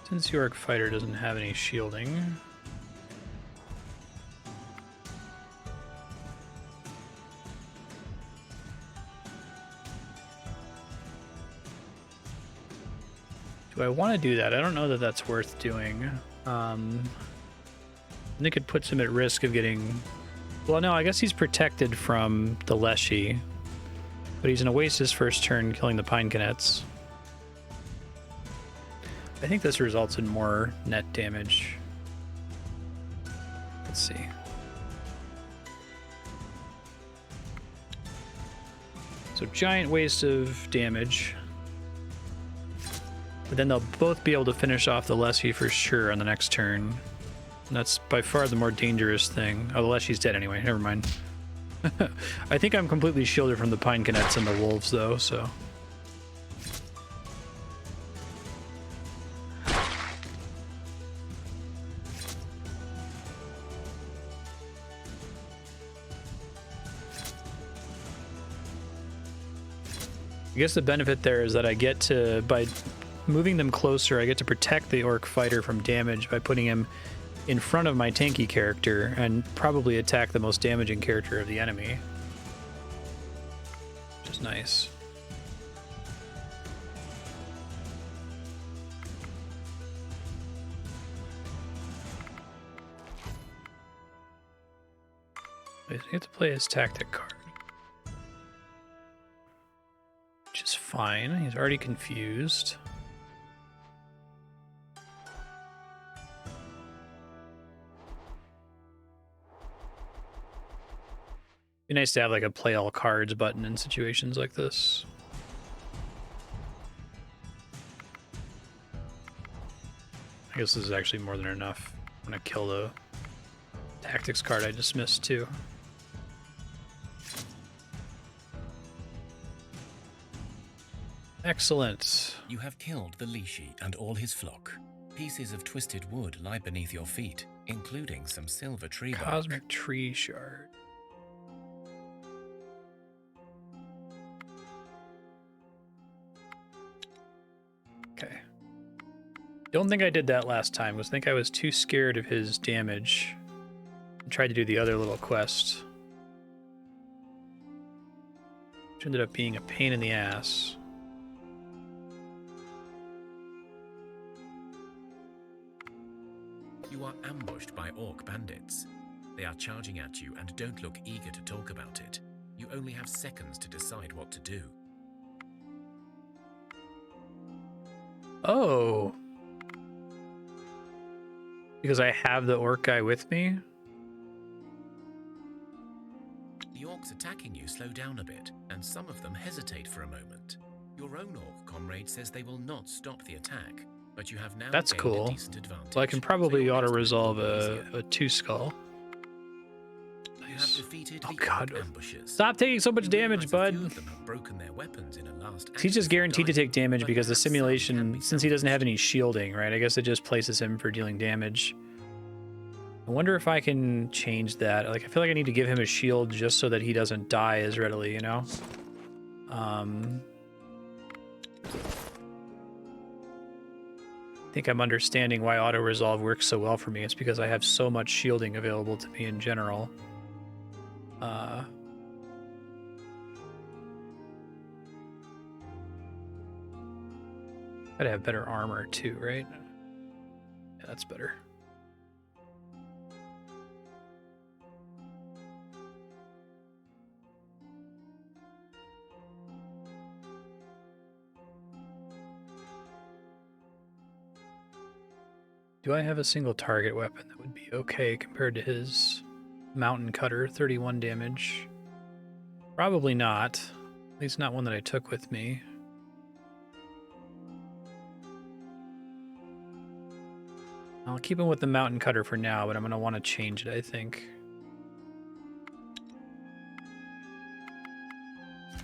Since York Fighter doesn't have any shielding, do I want to do that? I don't know that that's worth doing. Nick could puts him at risk of getting... Well, no, I guess he's protected from the Leshy, but he's going to waste his first turn killing the Pine Canets. I think this results in more net damage. Let's see. So giant waste of damage. But then they'll both be able to finish off the Leshy for sure on the next turn. And that's by far the more dangerous thing. Oh, the Leshy's dead anyway. Never mind. I think I'm completely shielded from the Pine Canets and the Wolves, though, so... I guess the benefit there is that I get to, by moving them closer, I get to protect the orc fighter from damage by putting him in front of my tanky character and probably attack the most damaging character of the enemy. Which is nice. I get to play his tactic card. Which is fine. He's already confused. Be nice to have like a play all cards button in situations like this. I guess this is actually more than enough. I'm gonna kill the tactics card I dismissed too. Excellent. You have killed the Lishi and all his flock. Pieces of twisted wood lie beneath your feet, including some silver tree bark. Cosmic tree shard. Okay. Don't think I did that last time. I think I was too scared of his damage. I tried to do the other little quest. Which ended up being a pain in the ass. You are ambushed by orc bandits. They are charging at you and don't look eager to talk about it. You only have seconds to decide what to do. Oh. Because I have the orc guy with me? The orcs attacking you slow down a bit, and some of them hesitate for a moment. Your own orc comrade says they will not stop the attack, but you have now That's gained cool. a decent advantage. Well, I can probably so your next auto-resolve move will be easier. a 2-skull. You have defeated Oh the god. orc ambushes. Stop taking so much You damage, realize a bud. few of them have broken their weapons in a last He's just act of guaranteed to take dying, damage but because the perhaps some can simulation, be since he doesn't have salvaged. any shielding, right? I guess it just places him for dealing damage. I wonder if I can change that. Like, I feel like I need to give him a shield just so that he doesn't die as readily, you know? I think I'm understanding why auto-resolve works so well for me. It's because I have so much shielding available to me in general. Gotta have better armor too, right? Yeah, that's better. Do I have a single target weapon that would be okay compared to his mountain cutter, 31 damage? Probably not. At least not one that I took with me. I'll keep him with the mountain cutter for now, but I'm going to want to change it, I think.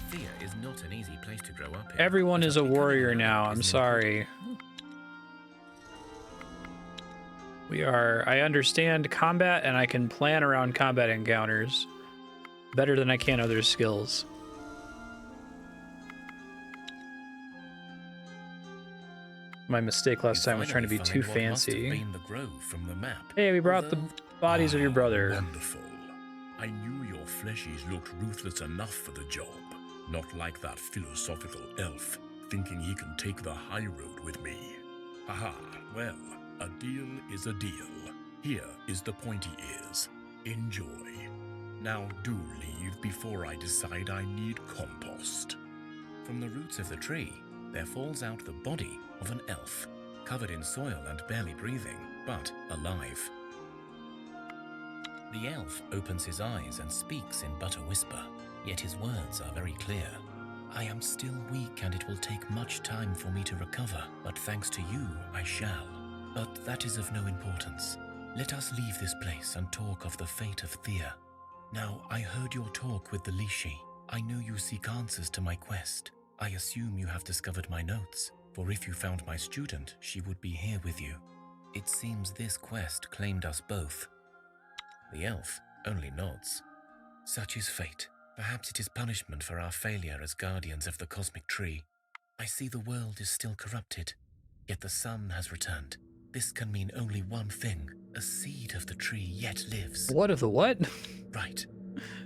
Thea is not an easy place to grow up in. Everyone but is a becoming warrior knight now. is I'm an important sorry. I understand combat and I can plan around combat encounters better than I can other skills. My mistake last time was trying to be too fancy. The grove from the map. Hey, we brought the bodies of your brother. Wonderful. I knew your fleshies looked ruthless enough for the job. Not like that philosophical elf, thinking he can take the high road with me. Haha, well, a deal is a deal. Here is the pointy ears. Enjoy. Now do leave before I decide I need compost. From the roots of the tree, there falls out the body of an elf, covered in soil and barely breathing, but alive. The elf opens his eyes and speaks in but a whisper, yet his words are very clear. I am still weak and it will take much time for me to recover, but thanks to you, I shall. But that is of no importance. Let us leave this place and talk of the fate of Thea. Now, I heard your talk with the Lishi. I know you seek answers to my quest. I assume you have discovered my notes, for if you found my student, she would be here with you. It seems this quest claimed us both. The elf only nods. Such is fate. Perhaps it is punishment for our failure as guardians of the cosmic tree. I see the world is still corrupted, yet the sun has returned. This can mean only one thing. A seed of the tree yet lives. What of the what? Right.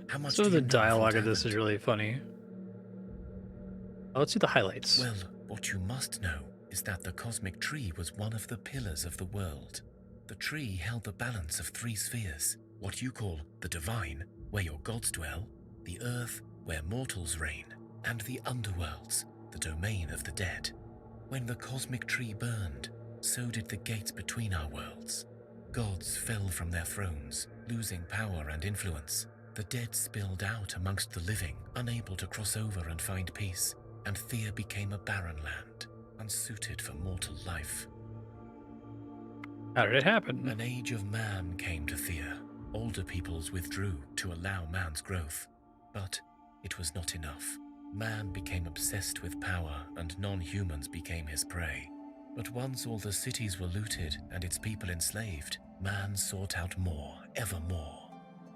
How much Some do of you the know dialogue what of this is happened? really funny. Oh, let's see the highlights. Well, what you must know is that the cosmic tree was one of the pillars of the world. The tree held the balance of three spheres, what you call the divine, where your gods dwell, the earth, where mortals reign, and the underworlds, the domain of the dead. When the cosmic tree burned, so did the gates between our worlds. Gods fell from their thrones, losing power and influence. The dead spilled out amongst the living, unable to cross over and find peace, and Thea became a barren land, unsuited for mortal life. How did it happen? An age of man came to Thea. Older peoples withdrew to allow man's growth. But it was not enough. Man became obsessed with power, and non-humans became his prey. But once all the cities were looted and its people enslaved, man sought out more, ever more.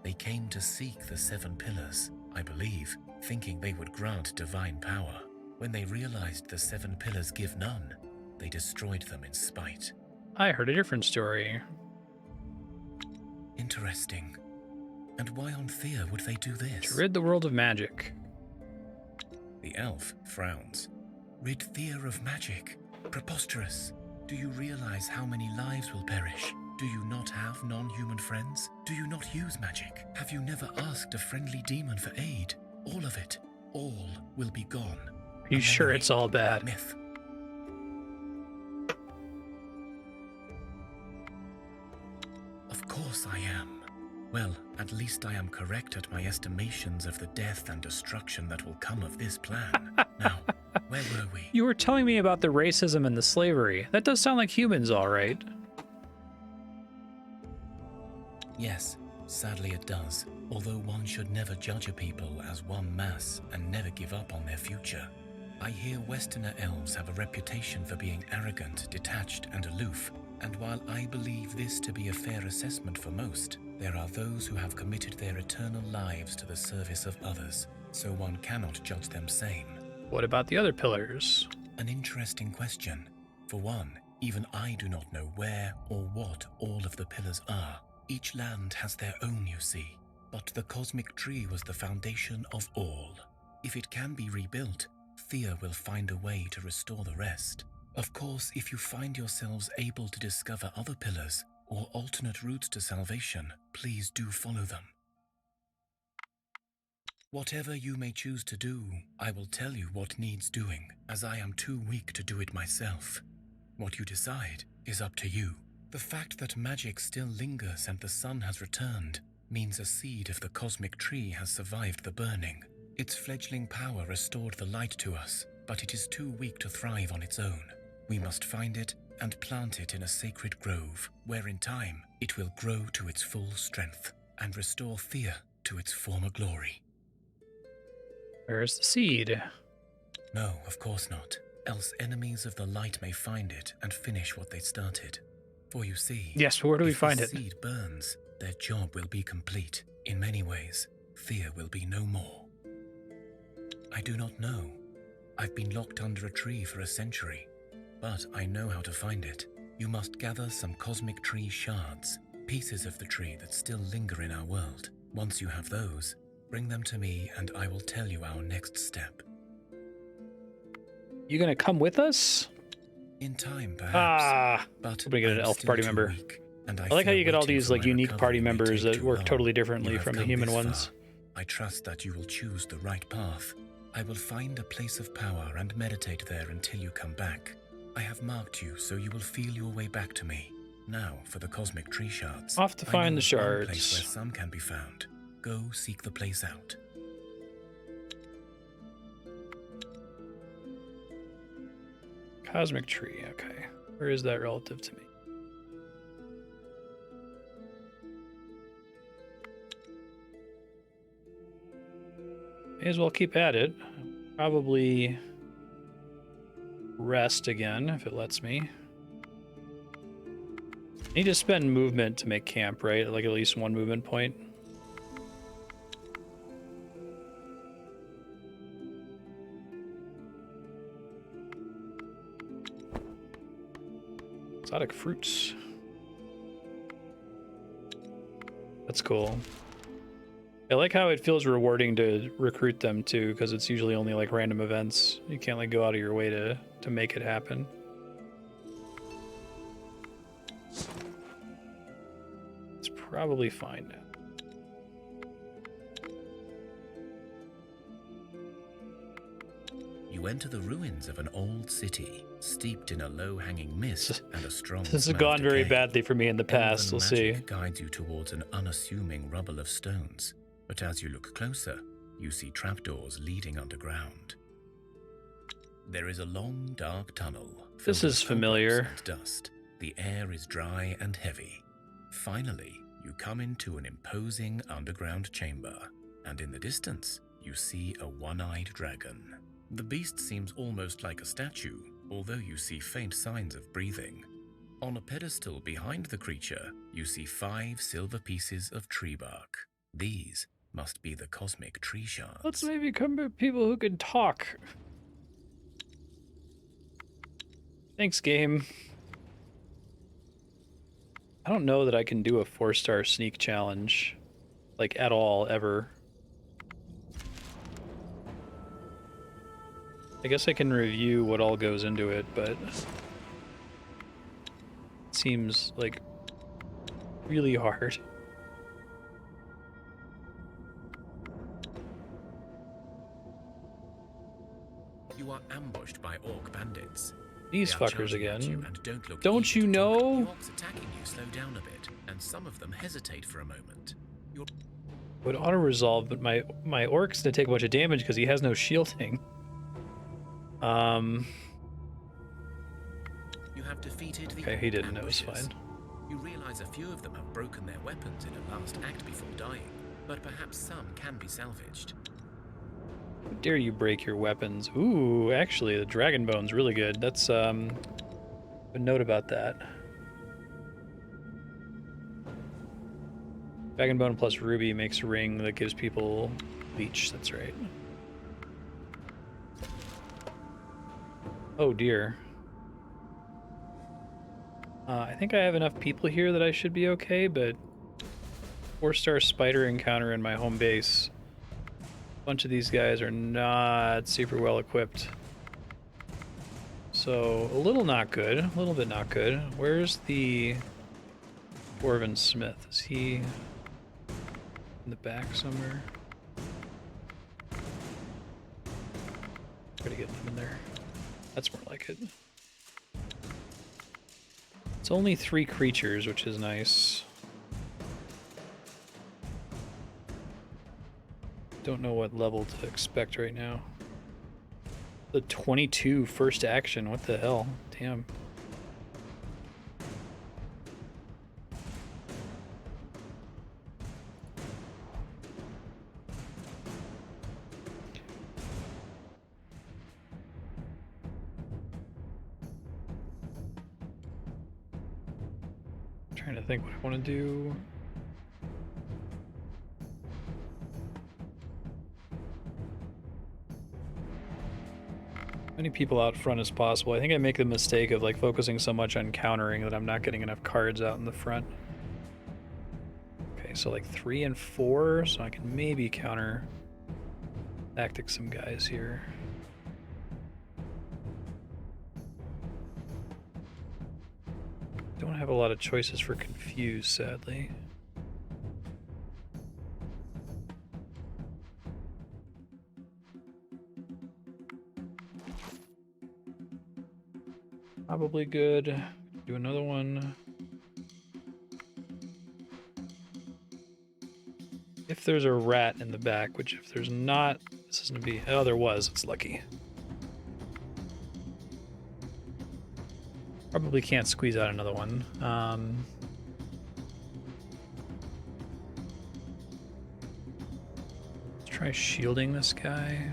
They came to seek the 7 pillars, I believe, thinking they would grant divine power. When they realized the 7 pillars give none, they destroyed them in spite. I heard a different story. Interesting. And why on Thea would they do this? To rid the world of magic. The elf frowns. Rid Thea of magic? Preposterous. Do you realize how many lives will perish? Do you not have non-human friends? Do you not use magic? Have you never asked a friendly demon for aid? All of it, all will be gone. Are you sure it's all bad? Myth. Of course I am. Well, at least I am correct at my estimations of the death and destruction that will come of this plan. Now, where were we? You were telling me about the racism and the slavery. That does sound like humans, all right. Yes, sadly it does. Although one should never judge a people as one mass and never give up on their future. I hear Westerner elves have a reputation for being arrogant, detached, and aloof. And while I believe this to be a fair assessment for most, there are those who have committed their eternal lives to the service of others, so one cannot judge them same. What about the other pillars? An interesting question. For one, even I do not know where or what all of the pillars are. Each land has their own, you see. But the cosmic tree was the foundation of all. If it can be rebuilt, Thea will find a way to restore the rest. Of course, if you find yourselves able to discover other pillars or alternate routes to salvation, please do follow them. Whatever you may choose to do, I will tell you what needs doing, as I am too weak to do it myself. What you decide is up to you. The fact that magic still lingers and the sun has returned means a seed of the cosmic tree has survived the burning. Its fledgling power restored the light to us, but it is too weak to thrive on its own. We must find it and plant it in a sacred grove, where in time it will grow to its full strength and restore Thea to its former glory. Where's the seed? No, of course not. Else enemies of the light may find it and finish what they started. For you see, Yes, but where do we if find the it? seed burns, their job will be complete. In many ways, Thea will be no more. I do not know. I've been locked under a tree for a century, but I know how to find it. You must gather some cosmic tree shards, pieces of the tree that still linger in our world. Once you have those, bring them to me and I will tell you our next step. You gonna come with us? In time, perhaps. Ah, but we get an I'm elf still party too member. weak, and I like how fear you get all waiting these for like my unique party recovery may members take that too work long. totally differently You have from the come human this ones. far. I trust that you will choose the right path. I will find a place of power and meditate there until you come back. I have marked you so you will feel your way back to me. Now for the cosmic tree shards. Off to I find know the of one place shards. where some can be found. Go seek the place out. Cosmic tree, okay. Where is that relative to me? May as well keep at it. Probably rest again if it lets me. Need to spend movement to make camp, right? Like at least one movement point. Exotic fruits. That's cool. I like how it feels rewarding to recruit them too, because it's usually only like random events. You can't like go out of your way to make it happen. It's probably fine now. You enter the ruins of an old city, steeped in a low-hanging mist and a strong This has smell of gone very decay. badly for me in the past. Elven We'll see. magic guides you towards an unassuming rubble of stones, but as you look closer, you see trapdoors leading underground. There is a long, dark tunnel. This filled is with familiar. cobwebs and dust. The air is dry and heavy. Finally, you come into an imposing underground chamber, and in the distance, you see a one-eyed dragon. The beast seems almost like a statue, although you see faint signs of breathing. On a pedestal behind the creature, you see 5 silver pieces of tree bark. These must be the cosmic tree shards. Let's maybe come to people who can talk. Thanks, game. I don't know that I can do a 4-star sneak challenge, like at all, ever. I guess I can review what all goes into it, but it seems like really hard. You are ambushed by orc bandits. These They are fuckers charging at you again. and don't look Don't eager you to talk. know? The orcs attacking you slow down a bit, and some of them hesitate for a moment. You're Would auto resolve, but my orc's gonna take a bunch of damage because he has no shielding. You have defeated the Okay, he orc didn't know, it's ambushers. fine. You realize a few of them have broken their weapons in a last act before dying, but perhaps some can be salvaged. How dare you break your weapons? Ooh, actually, the dragon bone's really good. That's a note about that. Dragon bone plus ruby makes a ring that gives people leech. That's right. Oh dear. I think I have enough people here that I should be okay, but 4-star spider encounter in my home base. A bunch of these guys are not super well equipped. So, a little not good. A little bit not good. Where's the Dwarven Smith? Is he in the back somewhere? Try to get them in there. That's more like it. It's only 3 creatures, which is nice. Don't know what level to expect right now. The 22 first action, what the hell? Damn. Trying to think what I want to do. Many people out front as possible. I think I make the mistake of like focusing so much on countering that I'm not getting enough cards out in the front. Okay, so like 3 and 4, so I can maybe counter tactic some guys here. Don't have a lot of choices for confuse, sadly. Probably good. Do another one. If there's a rat in the back, which if there's not, this is gonna be. Oh, there was. It's lucky. Probably can't squeeze out another one. Let's try shielding this guy.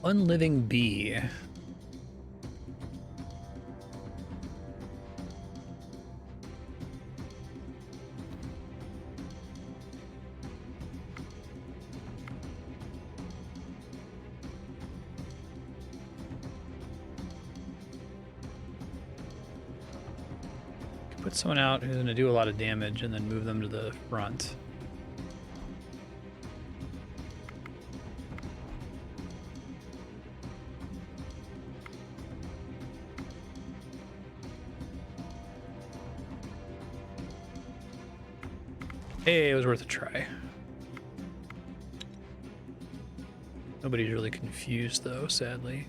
Unliving bee. put someone out who's going to do a lot of damage and then move them to the front. Hey, it was worth a try. Nobody's really confused though, sadly.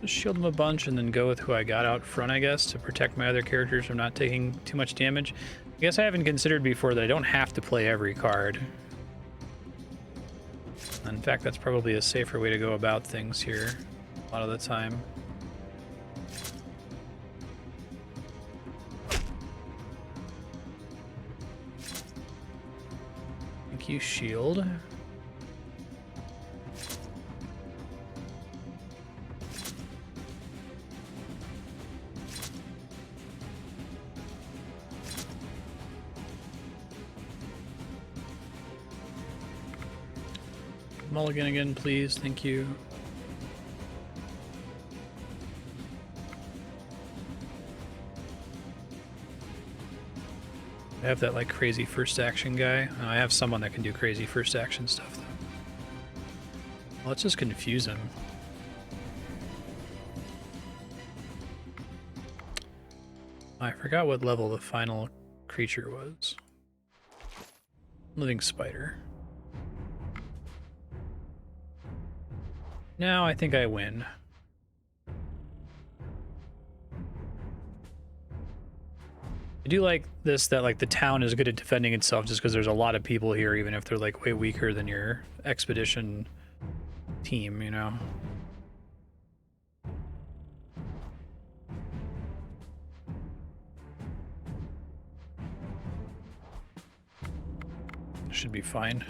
Just shield them a bunch and then go with who I got out front, I guess, to protect my other characters from not taking too much damage. I guess I haven't considered before that I don't have to play every card. In fact, that's probably a safer way to go about things here a lot of the time. Thank you, shield. Mulligan again, please. Thank you. I have that like crazy first action guy. I have someone that can do crazy first action stuff though. Well, let's just confuse him. I forgot what level the final creature was. Living spider. Now I think I win. I do like this, that like the town is good at defending itself just because there's a lot of people here, even if they're like way weaker than your expedition team, you know? Should be fine.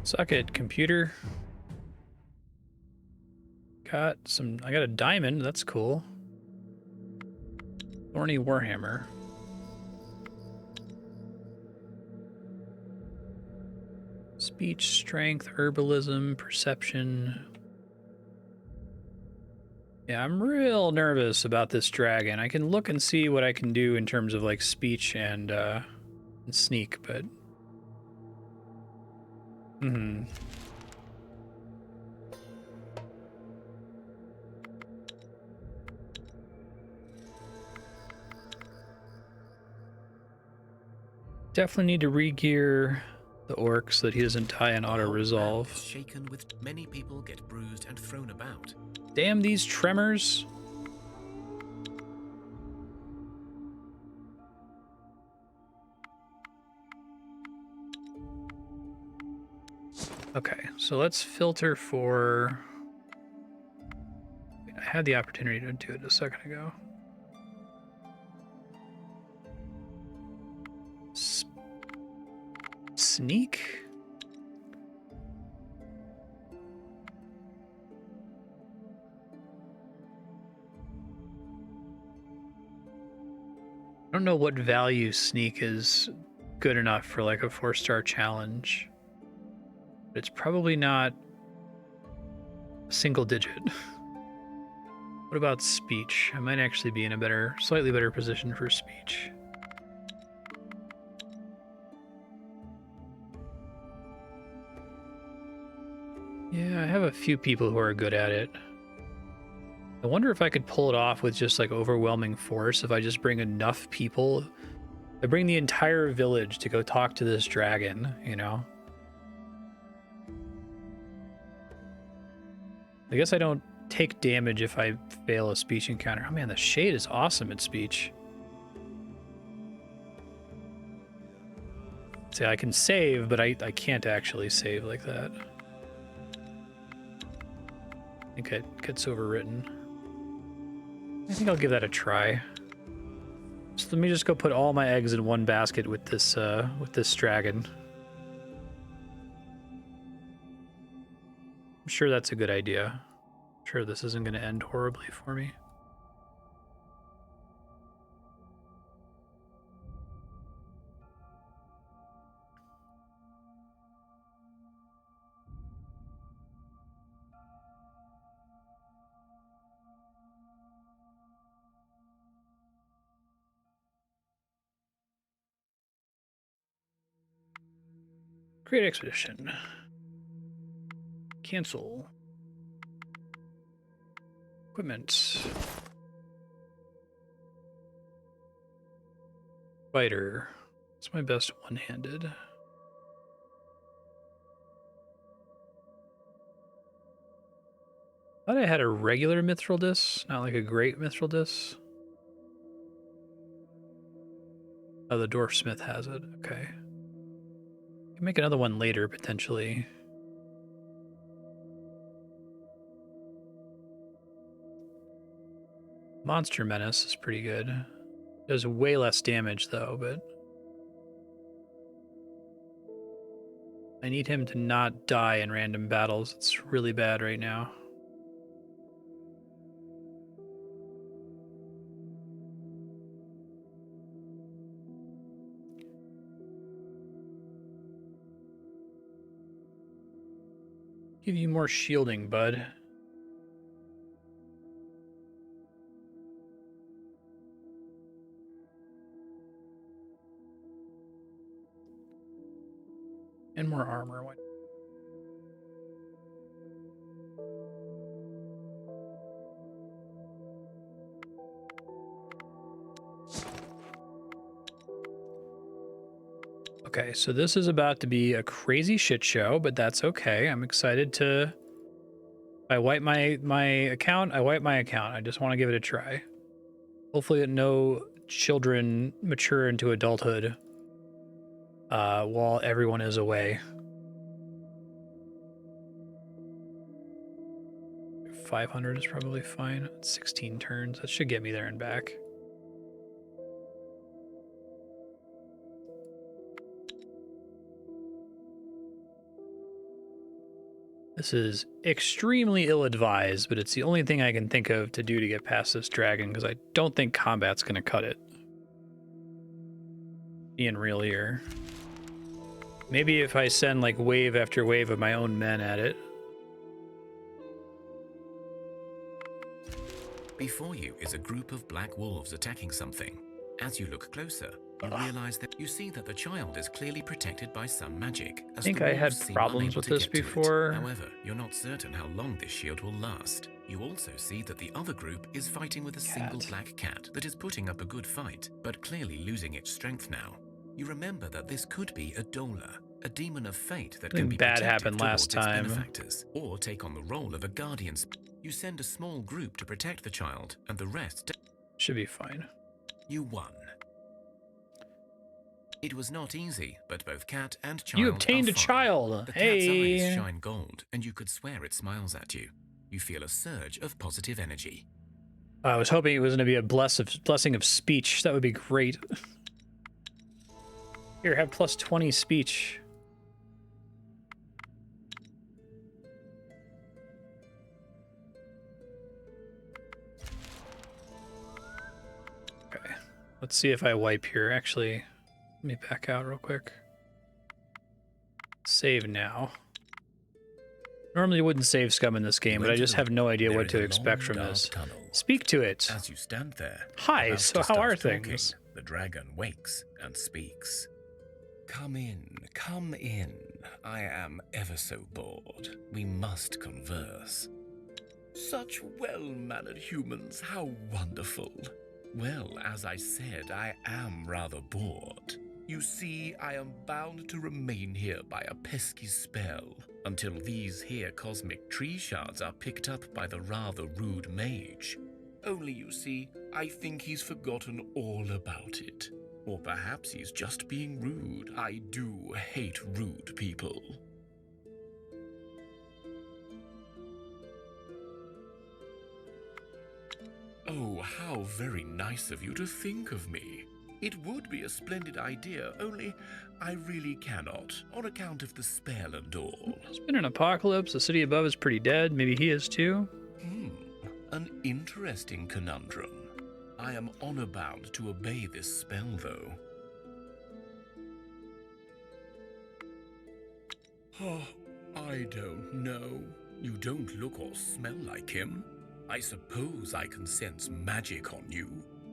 Suck it, computer. I got a diamond, that's cool. Thorny Warhammer. Speech, strength, herbalism, perception. Yeah, I'm real nervous about this dragon. I can look and see what I can do in terms of like speech and sneak, but definitely need to re-gear the orc so that he doesn't die in auto resolve. Shaken with many people get bruised and thrown about. Damn these tremors. Okay, so let's filter for... I had the opportunity to do it a second ago. Sneak? I don't know what value sneak is good enough for like a 4-star challenge. But it's probably not single digit. What about speech? I might actually be in a slightly better position for speech. Yeah, I have a few people who are good at it. I wonder if I could pull it off with just like overwhelming force if I just bring enough people. I bring the entire village to go talk to this dragon, you know? I guess I don't take damage if I fail a speech encounter. Oh man, the shade is awesome at speech. say I can save, but I can't actually save like that. I think it gets overwritten. I think I'll give that a try. So let me just go put all my eggs in one basket with this dragon. I'm sure that's a good idea. I'm sure this isn't going to end horribly for me. Create expedition. Cancel. Equipment. Fighter. It's my best one-handed. Thought I had a regular mithril disc, not like a great mithril disc. Oh, the dwarf smith has it. Okay. Can make another one later, potentially. Monster Menace is pretty good. Does way less damage, though, but... I need him to not die in random battles. It's really bad right now. Give you more shielding, bud. And more armor. Okay, so this is about to be a crazy shit show, but that's okay. I'm excited to... If I wipe my account, I wipe my account. I just want to give it a try. Hopefully no children mature into adulthood while everyone is away. 500 is probably fine. 16 turns. That should get me there and back. This is extremely ill-advised, but it's the only thing I can think of to do to get past this dragon, because I don't think combat's going to cut it. Being real here. Maybe if I send like wave after wave of my own men at it. Before you is a group of black wolves attacking something. As you look closer, you realize that you see that the child is clearly protected by some magic. I think I had problems with this before. However, you're not certain how long this shield will last. You also see that the other group is fighting with a single black cat that is putting up a good fight, but clearly losing its strength now. You remember that this could be a Dola, a demon of fate that can be bad protected happened last towards its time. benefactors, or take on the role of a guardian. You send a small group to protect the child, and the rest... Should be fine. You won. It was not easy, but both cat and child You obtained a fine. child. The Hey. cat's eyes shine gold, and you could swear it smiles at you. You feel a surge of positive energy. I was hoping it was going to be a blessing of speech. That would be great. Here, have plus 20 speech. Okay, let's see if I wipe here. Actually, let me back out real quick. Save now. Normally wouldn't save scum in this game, but I just have no idea what to expect from this. Speak to it. As you stand there, Hi, about so to how start are talking, things? The dragon wakes and speaks. Come in, come in. I am ever so bored. We must converse. Such well-mannered humans, how wonderful. Well, as I said, I am rather bored. You see, I am bound to remain here by a pesky spell until these here cosmic tree shards are picked up by the rather rude mage. Only, you see, I think he's forgotten all about it. Or perhaps he's just being rude. I do hate rude people. Oh, how very nice of you to think of me. It would be a splendid idea, only I really cannot, on account of the spell and all. There's been an apocalypse. The city above is pretty dead. Maybe he is too. An interesting conundrum. I am honor-bound to obey this spell, though. Oh, I don't know. You don't look or smell like him. I suppose I can sense magic on you.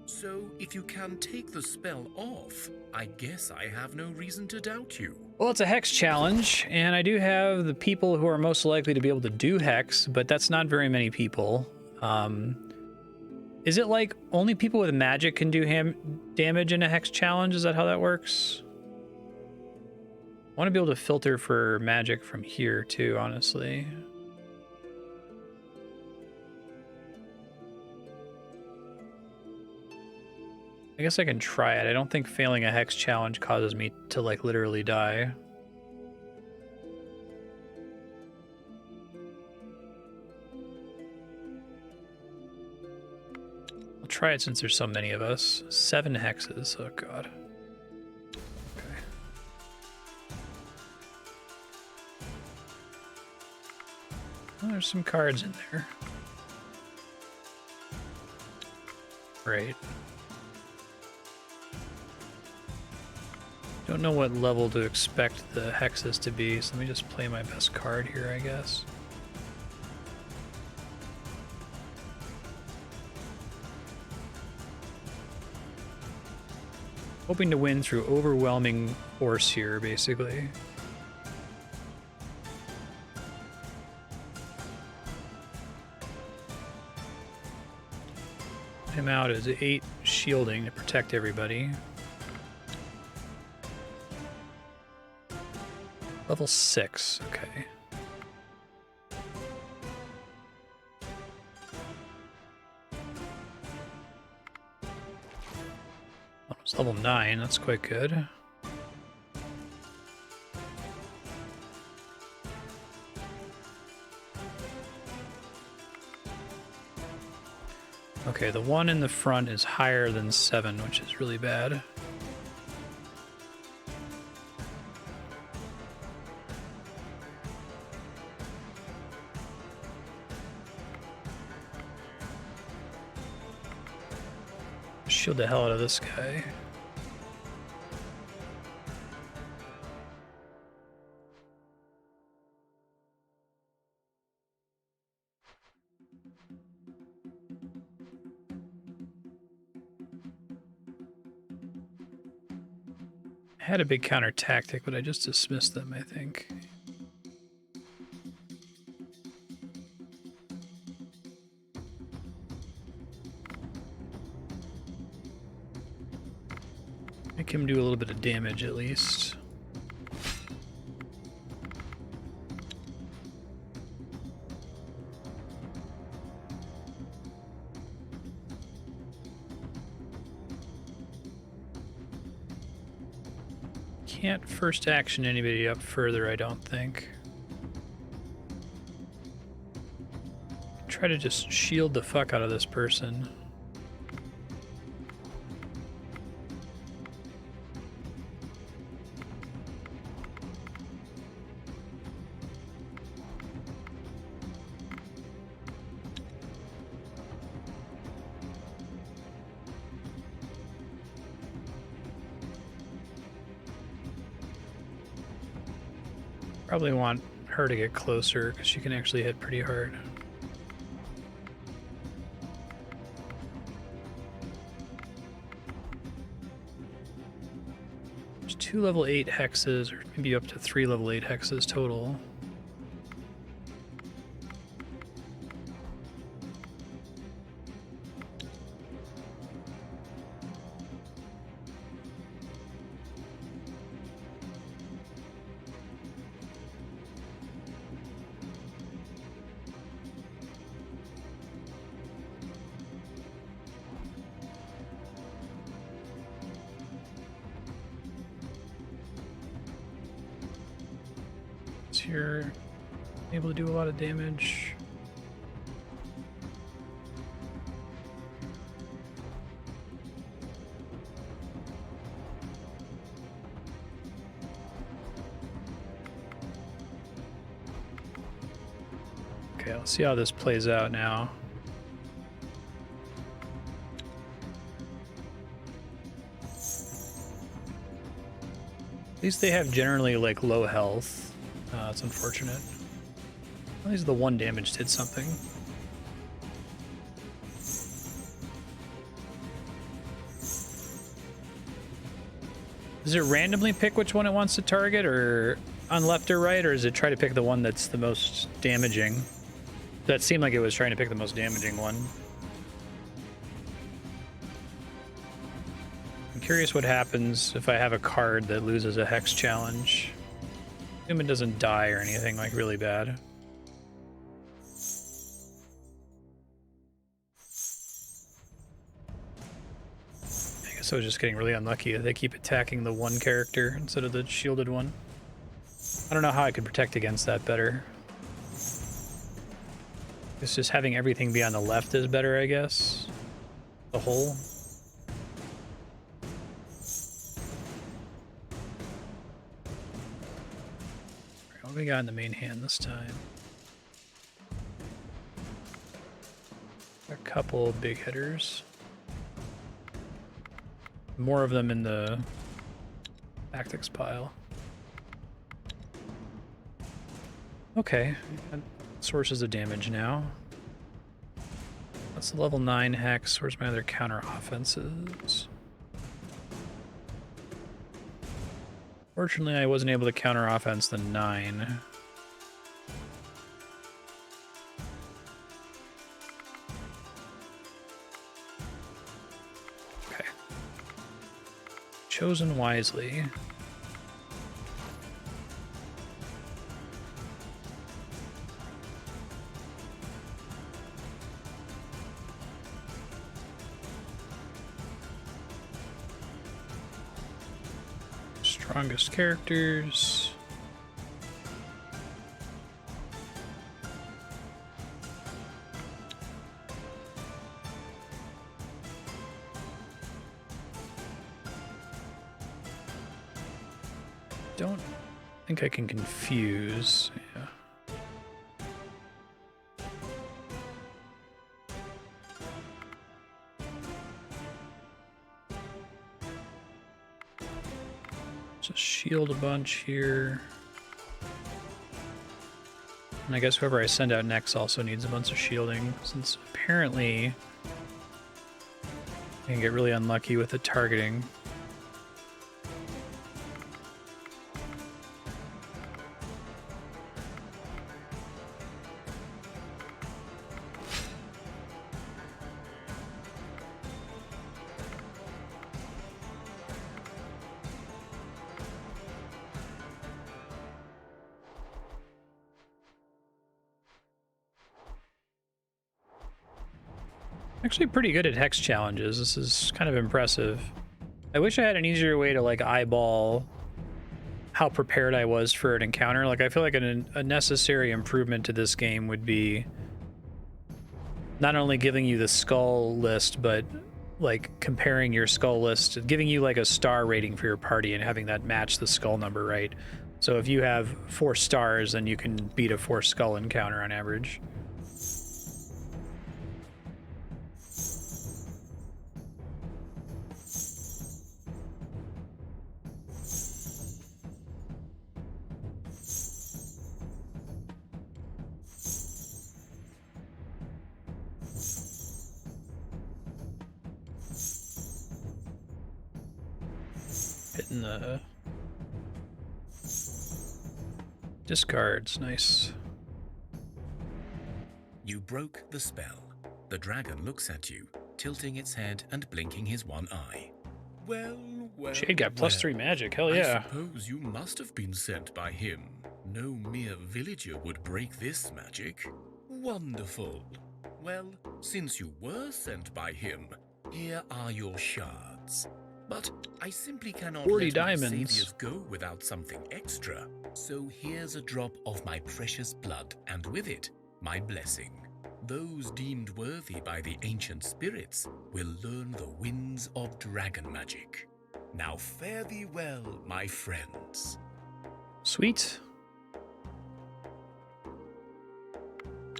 So, if you can take the spell off, I guess I have no reason to doubt you. Well, it's a hex challenge, and I do have the people who are most likely to be able to do hex, but that's not very many people. Is it like only people with magic can do damage in a hex challenge? Is that how that works? I want to be able to filter for magic from here too, honestly. I guess I can try it. I don't think failing a hex challenge causes me to like literally die. I'll try it since there's so many of us. 7 hexes. Oh god. Okay. Well, there's some cards in there. Great. Don't know what level to expect the hexes to be, so let me just play my best card here, I guess. Hoping to win through overwhelming force here, basically. Him out as 8 shielding to protect everybody. Level 6, okay. Oh, it's level 9, that's quite good. Okay, the one in the front is higher than 7, which is really bad. Shield the hell out of this guy. I had a big counter tactic, but I just dismissed them, I think. Make him do a little bit of damage at least. Can't first action anybody up further, I don't think. Try to just shield the fuck out of this person. Probably want her to get closer because she can actually hit pretty hard. There's 2 level 8 hexes, or maybe up to 3 level 8 hexes total. Swords here. Able to do a lot of damage. Okay, let's see how this plays out now. At least they have generally like low health. It's unfortunate. At least the 1 damage did something. Does it randomly pick which one it wants to target, or on left or right, or does it try to pick the one that's the most damaging? That seemed like it was trying to pick the most damaging one. I'm curious what happens if I have a card that loses a hex challenge. Assume it doesn't die or anything like really bad. I guess I was just getting really unlucky that they keep attacking the one character instead of the shielded one. I don't know how I could protect against that better. It's just having everything be on the left is better, I guess. The whole. What do we got in the main hand this time? A couple big hitters. More of them in the tactics pile. Okay, sources of damage now. That's level 9 hex. Where's my other counter offenses? Fortunately, I wasn't able to counter offense the 9. Okay. Chosen wisely. Strongest characters. Don't think I can confuse. Yeah. Just shield a bunch here. And I guess whoever I send out next also needs a bunch of shielding, since apparently I can get really unlucky with the targeting. Actually pretty good at hex challenges. This is kind of impressive. I wish I had an easier way to like eyeball how prepared I was for an encounter. Like I feel like a necessary improvement to this game would be not only giving you the skull list, but like comparing your skull list, giving you like a star rating for your party and having that match the skull number, right? So if you have 4 stars, then you can beat a 4 skull encounter on average. Hitting the discards, nice. You broke the spell. The dragon looks at you, tilting its head and blinking his one eye. Well, Shade got +3 magic, hell yeah. I suppose you must have been sent by him. No mere villager would break this magic. Wonderful. Well, since you were sent by him, here are your shards. But I simply cannot 40 let my diamonds. saviors go without something extra. So here's a drop of my precious blood, and with it, my blessing. Those deemed worthy by the ancient spirits will learn the winds of dragon magic. Now fare thee well, my friends. Sweet.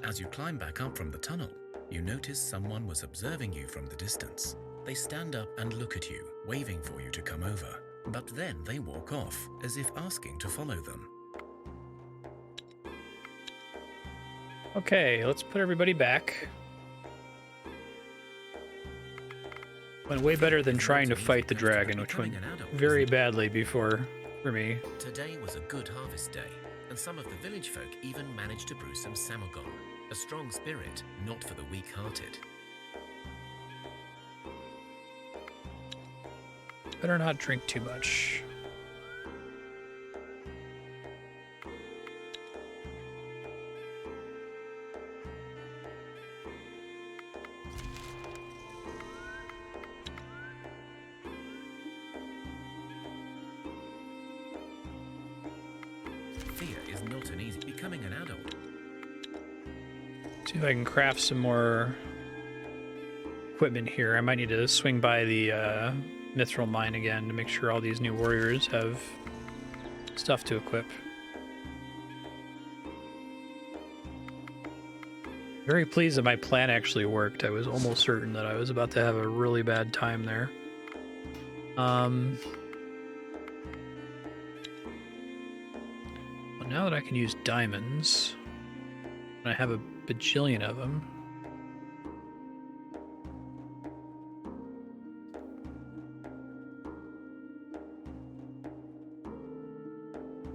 As you climb back up from the tunnel, you notice someone was observing you from the distance. They stand up and look at you, waving for you to come over. But then they walk off, as if asking to follow them. Okay, let's put everybody back. Went way better than trying to fight the dragon, which went very badly before for me. Today was a good harvest day, and some of the village folk even managed to brew some samagon, a strong spirit not for the weak-hearted. Better not drink too much. Thea is not an easy becoming an adult. See if I can craft some more equipment here. I might need to swing by the mithril mine again to make sure all these new warriors have stuff to equip. Very pleased that my plan actually worked. I was almost certain that I was about to have a really bad time there. Well, now that I can use diamonds, and I have a bajillion of them.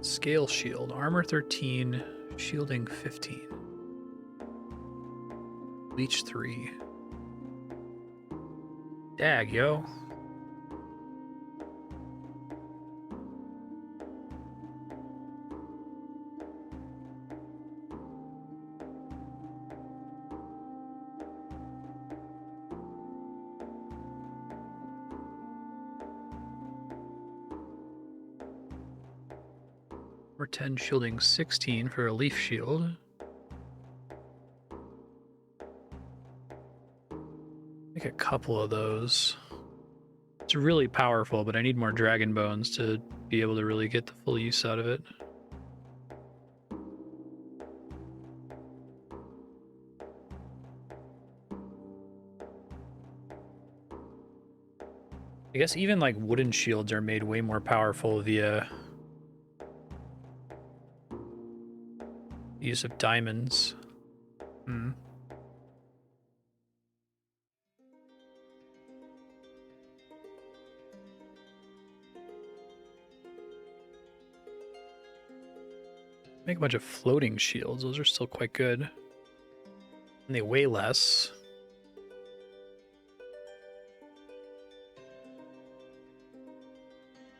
Scale shield, armor 13, shielding 15. Leech 3. Dag, yo. Armor 10, shielding 16 for a leaf shield. Make a couple of those. It's really powerful, but I need more dragon bones to be able to really get the full use out of it. I guess even like wooden shields are made way more powerful via use of diamonds. Make a bunch of floating shields. Those are still quite good. And they weigh less.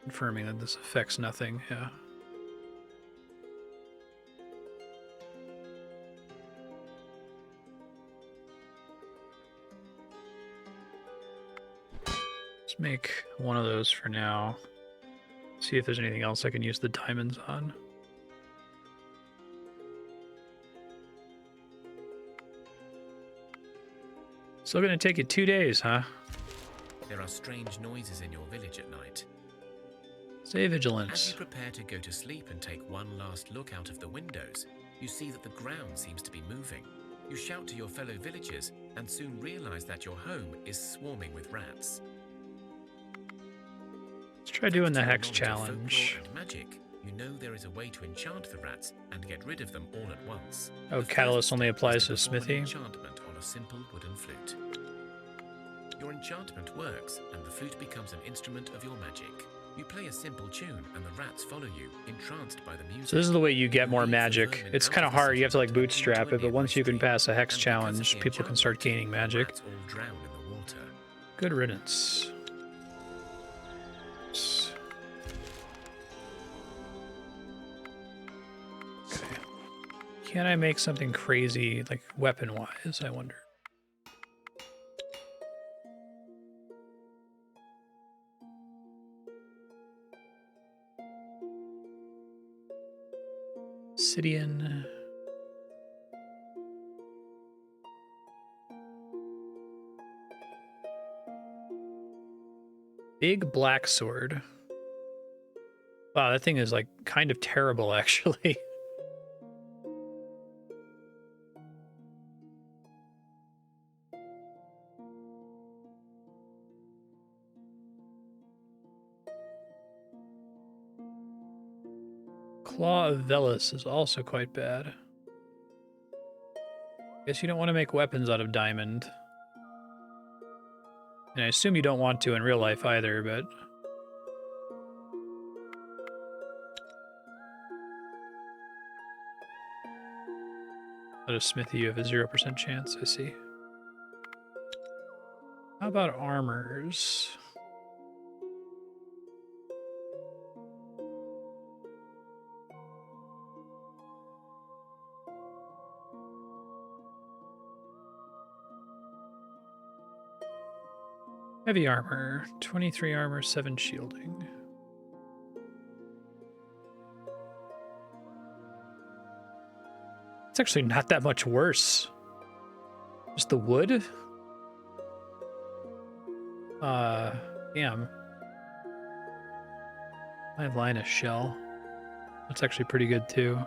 Confirming that this affects nothing, yeah. Let's make one of those for now. See if there's anything else I can use the diamonds on. Still gonna take you 2 days, huh? There are strange noises in your village at night. Stay As vigilant. you prepare to go to sleep and take one last look out of the windows, you see that the ground seems to be moving. You shout to your fellow villagers and soon realize that your home is swarming with rats. Let's try doing the Thanks hex to your knowledge of challenge. folklore and magic, you know there is a way to enchant the rats and get rid of them all at once. Oh, The catalyst first only step applies is to perform an smithy? enchantment on a simple wooden flute. Your enchantment works, and the flute becomes an instrument of your magic. You play a simple tune, and the rats follow you, entranced by the music. So this is the way you get more leave the magic. vermin It's out kind of of the hard. You have to like settlement and bootstrap into it, a but once you can nearby pass a stream. hex And because of challenge, the people can start enchantment, gaining the magic. rats all drown in the water. Good riddance. Okay. Can I make something crazy, like weapon-wise, I wonder? Obsidian. Big black sword. Wow, that thing is like kind of terrible, actually. Claw of Velis is also quite bad. Guess you don't want to make weapons out of diamond. And I assume you don't want to in real life either, but... Out of smithy, you have a 0% chance, I see. How about armors? Heavy armor, 23 armor, 7 shielding. It's actually not that much worse. Just the wood? Damn. I have Linus shell. That's actually pretty good too.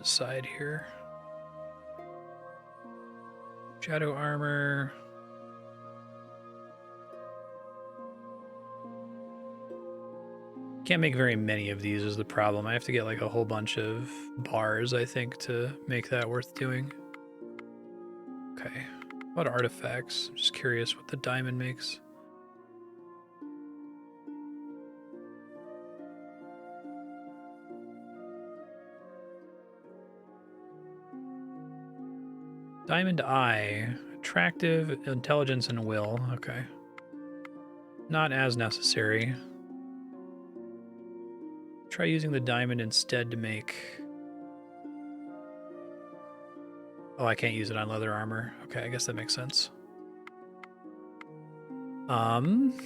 Side here. Shadow armor. Can't make very many of these is the problem. I have to get like a whole bunch of bars, I think, to make that worth doing. Okay. What artifacts? I'm just curious what the diamond makes. Diamond eye. Attractive, intelligence, and will. Okay. Not as necessary. Try using the diamond instead to make... Oh, I can't use it on leather armor. Okay, I guess that makes sense. I think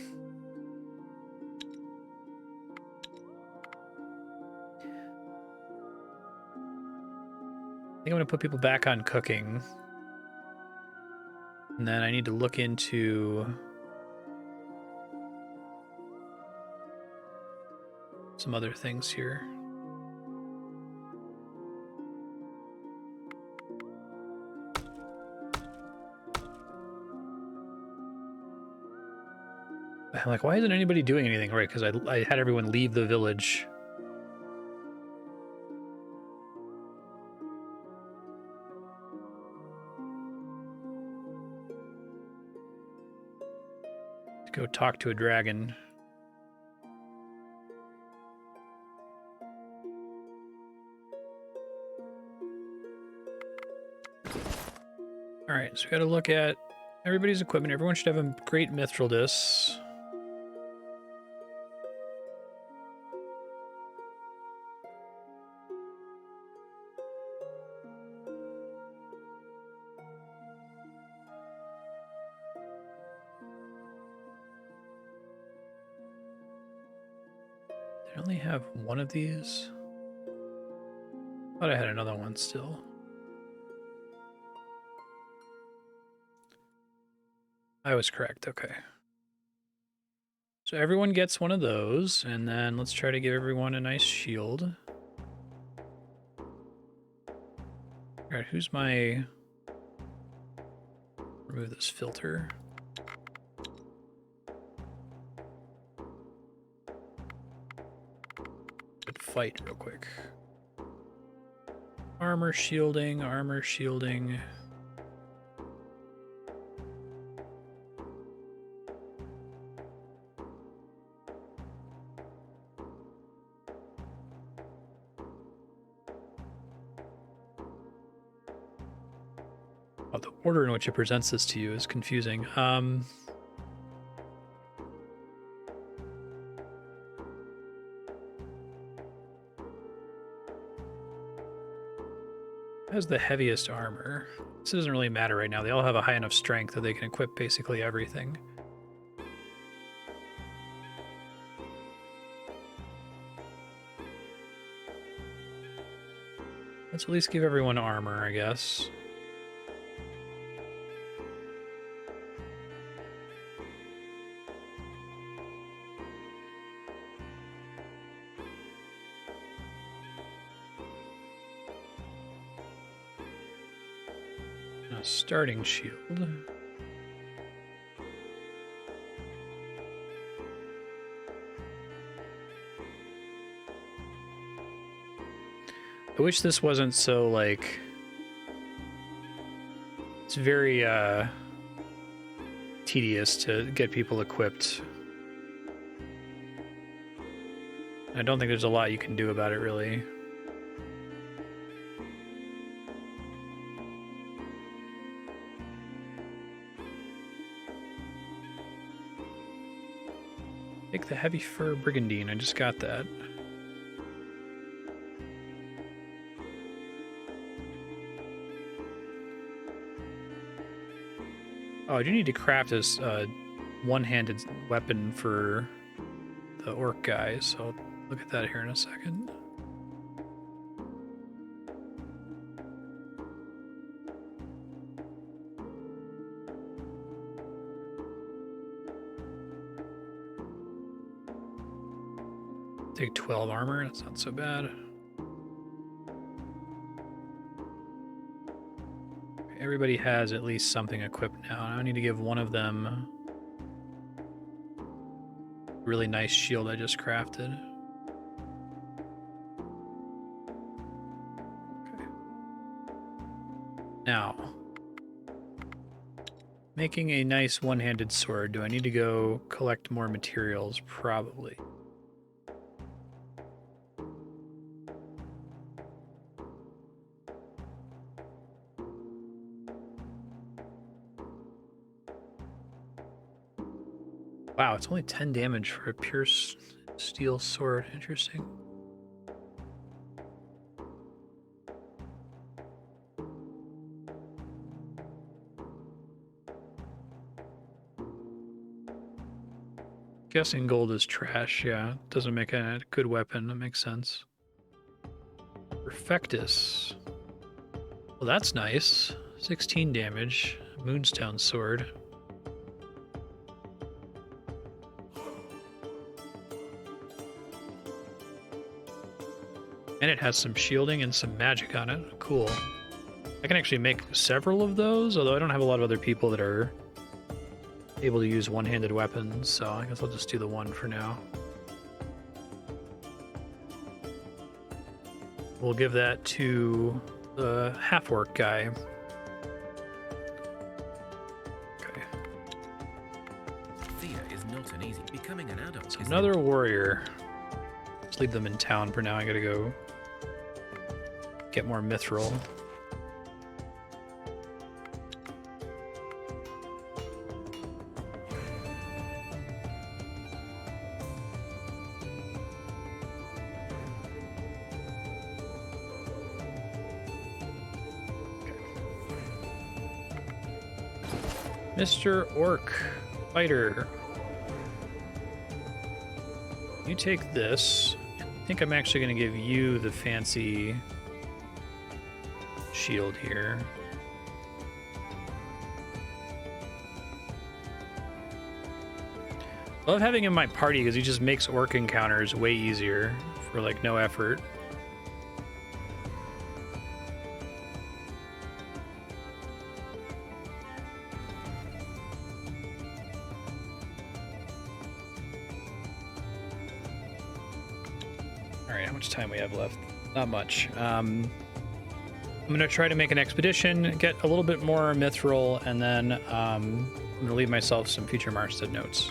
I'm gonna put people back on cooking. And then I need to look into some other things here. I'm like, why isn't anybody doing anything? Right, because I had everyone leave the village. To go talk to a dragon. All right, so we got to look at everybody's equipment. Everyone should have a great mithril disc. I only have one of these. Thought I had another one still. I was correct, okay. So everyone gets one of those, and then let's try to give everyone a nice shield. Alright, who's my... Remove this filter. Good fight real quick. Armor shielding, armor shielding. Oh, the order in which it presents this to you is confusing. I has the heaviest armor? This doesn't really matter right now. They all have a high enough strength that they can equip basically everything. Let's at least give everyone armor, I guess. A starting shield. I wish this wasn't so, like... It's very, tedious to get people equipped. I don't think there's a lot you can do about it, really. Take the heavy fur brigandine. I just got that. Oh, I do need to craft this one-handed weapon for the orc guy, so I'll look at that here in a second. Take 12 armor, that's not so bad. Everybody has at least something equipped now. I need to give one of them a really nice shield I just crafted. Okay. Now, making a nice one-handed sword. Do I need to go collect more materials? Probably. Wow, it's only 10 damage for a pure steel sword. Interesting. Guessing gold is trash, yeah. Doesn't make a good weapon, that makes sense. Perfectus. Well, that's nice. 16 damage. Moonstone sword. And it has some shielding and some magic on it. Cool. I can actually make several of those, although I don't have a lot of other people that are able to use one-handed weapons, so I guess I'll just do the one for now. We'll give that to the half-orc guy. Okay. Thea is not an easy. Becoming an adult. So another warrior. Let's leave them in town for now. I gotta go get more mithril. Mr. Orc Fighter. You take this. I think I'm actually going to give you the fancy shield here. I love having him in my party because he just makes orc encounters way easier for like no effort. Alright, how much time we have left? Not much. I'm going to try to make an expedition, get a little bit more mithril, and then I'm going to leave myself some future Marstead notes.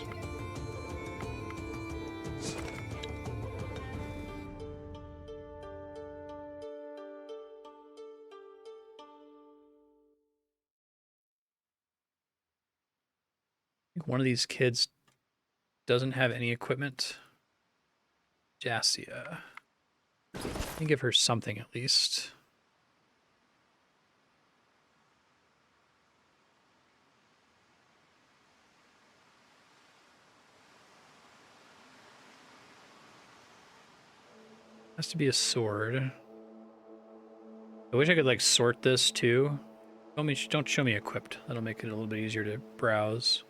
I think one of these kids doesn't have any equipment. Jacia. Let me give her something at least. Has to be a sword. I wish I could like sort this too. Don't show me equipped. That'll make it a little bit easier to browse.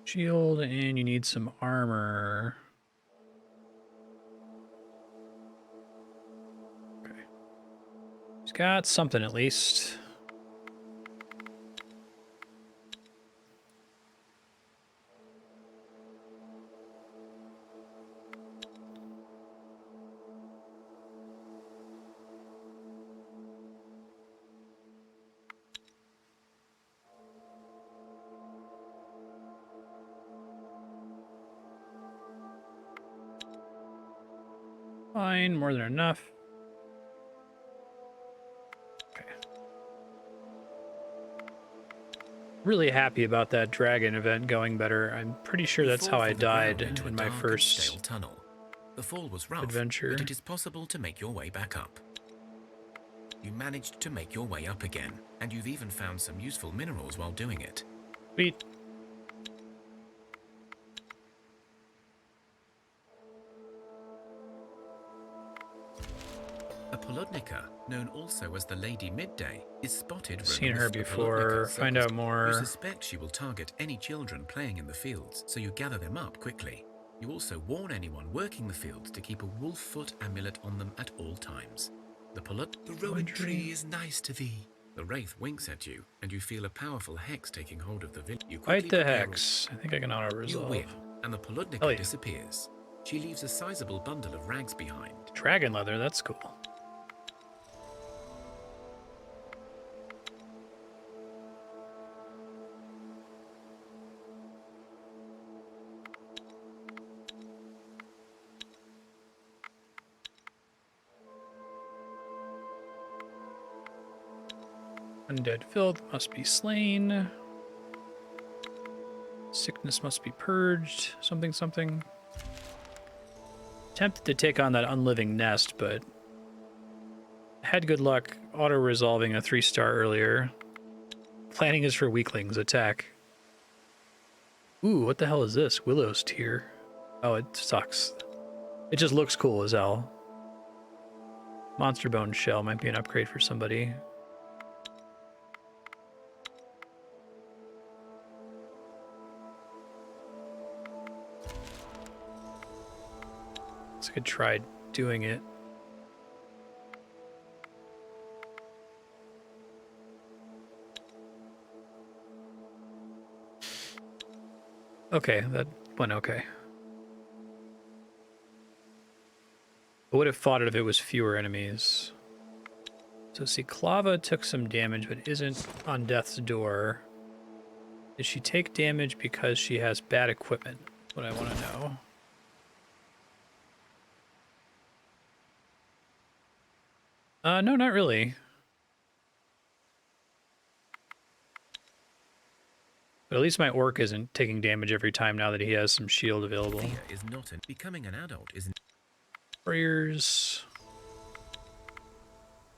Shield, and you need some armor. Okay. He's got something at least. Fine, more than enough. Okay. Really happy about that dragon event going better. I'm pretty sure that's how I died in my first tunnel. The fall was rough, adventure. but it is possible to make your way back up. You managed to make your way up again, and you've even found some useful minerals while doing it. Sweet. A Poludnica, known also as the Lady Midday, is spotted. Seen her before. Find out more. You suspect she will target any children playing in the fields, so you gather them up quickly. You also warn anyone working the fields to keep a wolf foot amulet on them at all times. The rowan tree is nice to thee. The wraith winks at you, and you feel a powerful hex taking hold of the village. You Fight the hex. I think I can auto-resolve. You win, and the Poludnica disappears. She leaves a sizable bundle of rags behind. Dragon leather, that's cool. Undead filth must be slain. Sickness must be purged. Something, something. Tempted to take on that unliving nest, but had good luck auto-resolving a 3-star earlier. Planning is for weaklings. Attack. Ooh, what the hell is this? Willow's Tear. Oh, it sucks. It just looks cool as hell. Monster Bone Shell might be an upgrade for somebody. I could try doing it. Okay, that went okay. I would have fought it if it was fewer enemies. So see, Clava took some damage, but isn't on death's door. Did she take damage because she has bad equipment? That's what I want to know. No, not really. But at least my orc isn't taking damage every time now that he has some shield available. Thea is not becoming an adult isn't. Warriors.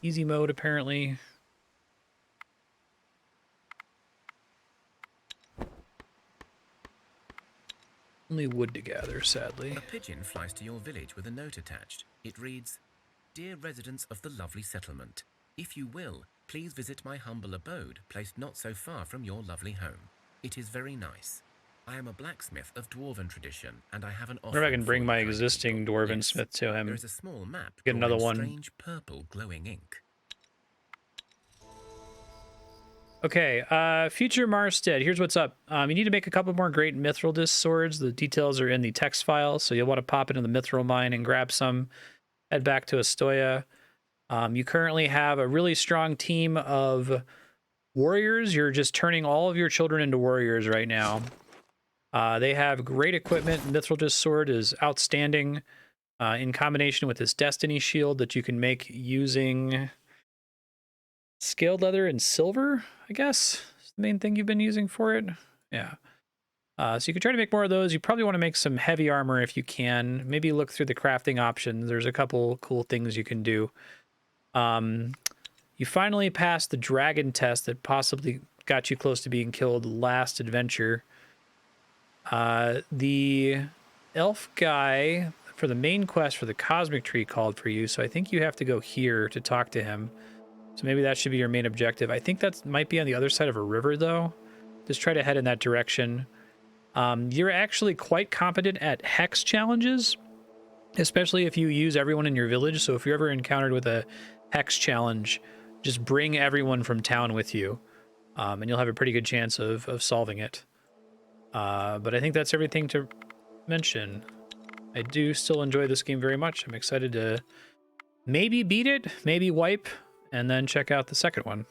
Easy mode, apparently. Only wood to gather, sadly. A pigeon flies to your village with a note attached. It reads, "Dear residents of the lovely settlement, if you will, please visit my humble abode, placed not so far from your lovely home. It is very nice. I am a blacksmith of dwarven tradition, and I have an offer. I wonder if I can bring my existing dwarven smith to him. There is a small map. Get another one. Strange purple glowing ink. Okay, future Marstead, here's what's up. You need to make a couple more great mithril disc swords. The details are in the text file, so you'll want to pop into the mithril mine and grab some. Head back to Astoya. You currently have a really strong team of warriors. You're just turning all of your children into warriors right now. They have great equipment. Mithril disc sword is outstanding in combination with this Destiny shield that you can make using scaled leather and silver, I guess, is the main thing you've been using for it. Yeah. So you can try to make more of those. You probably want to make some heavy armor if you can. Maybe look through the crafting options. There's a couple cool things you can do. You You finally passed the dragon test that possibly got you close to being killed last adventure. The elf guy for the main quest for the cosmic tree called for you, so I think you have to go here to talk to him. So maybe that should be your main objective. I think that might be on the other side of a river, though. Just try to head in that direction. You're actually quite competent at hex challenges, especially if you use everyone in your village. So if you're ever encountered with a hex challenge, just bring everyone from town with you, and you'll have a pretty good chance of solving it. But I think that's everything to mention. I do still enjoy this game very much. I'm excited to maybe beat it, maybe wipe, and then check out the second one.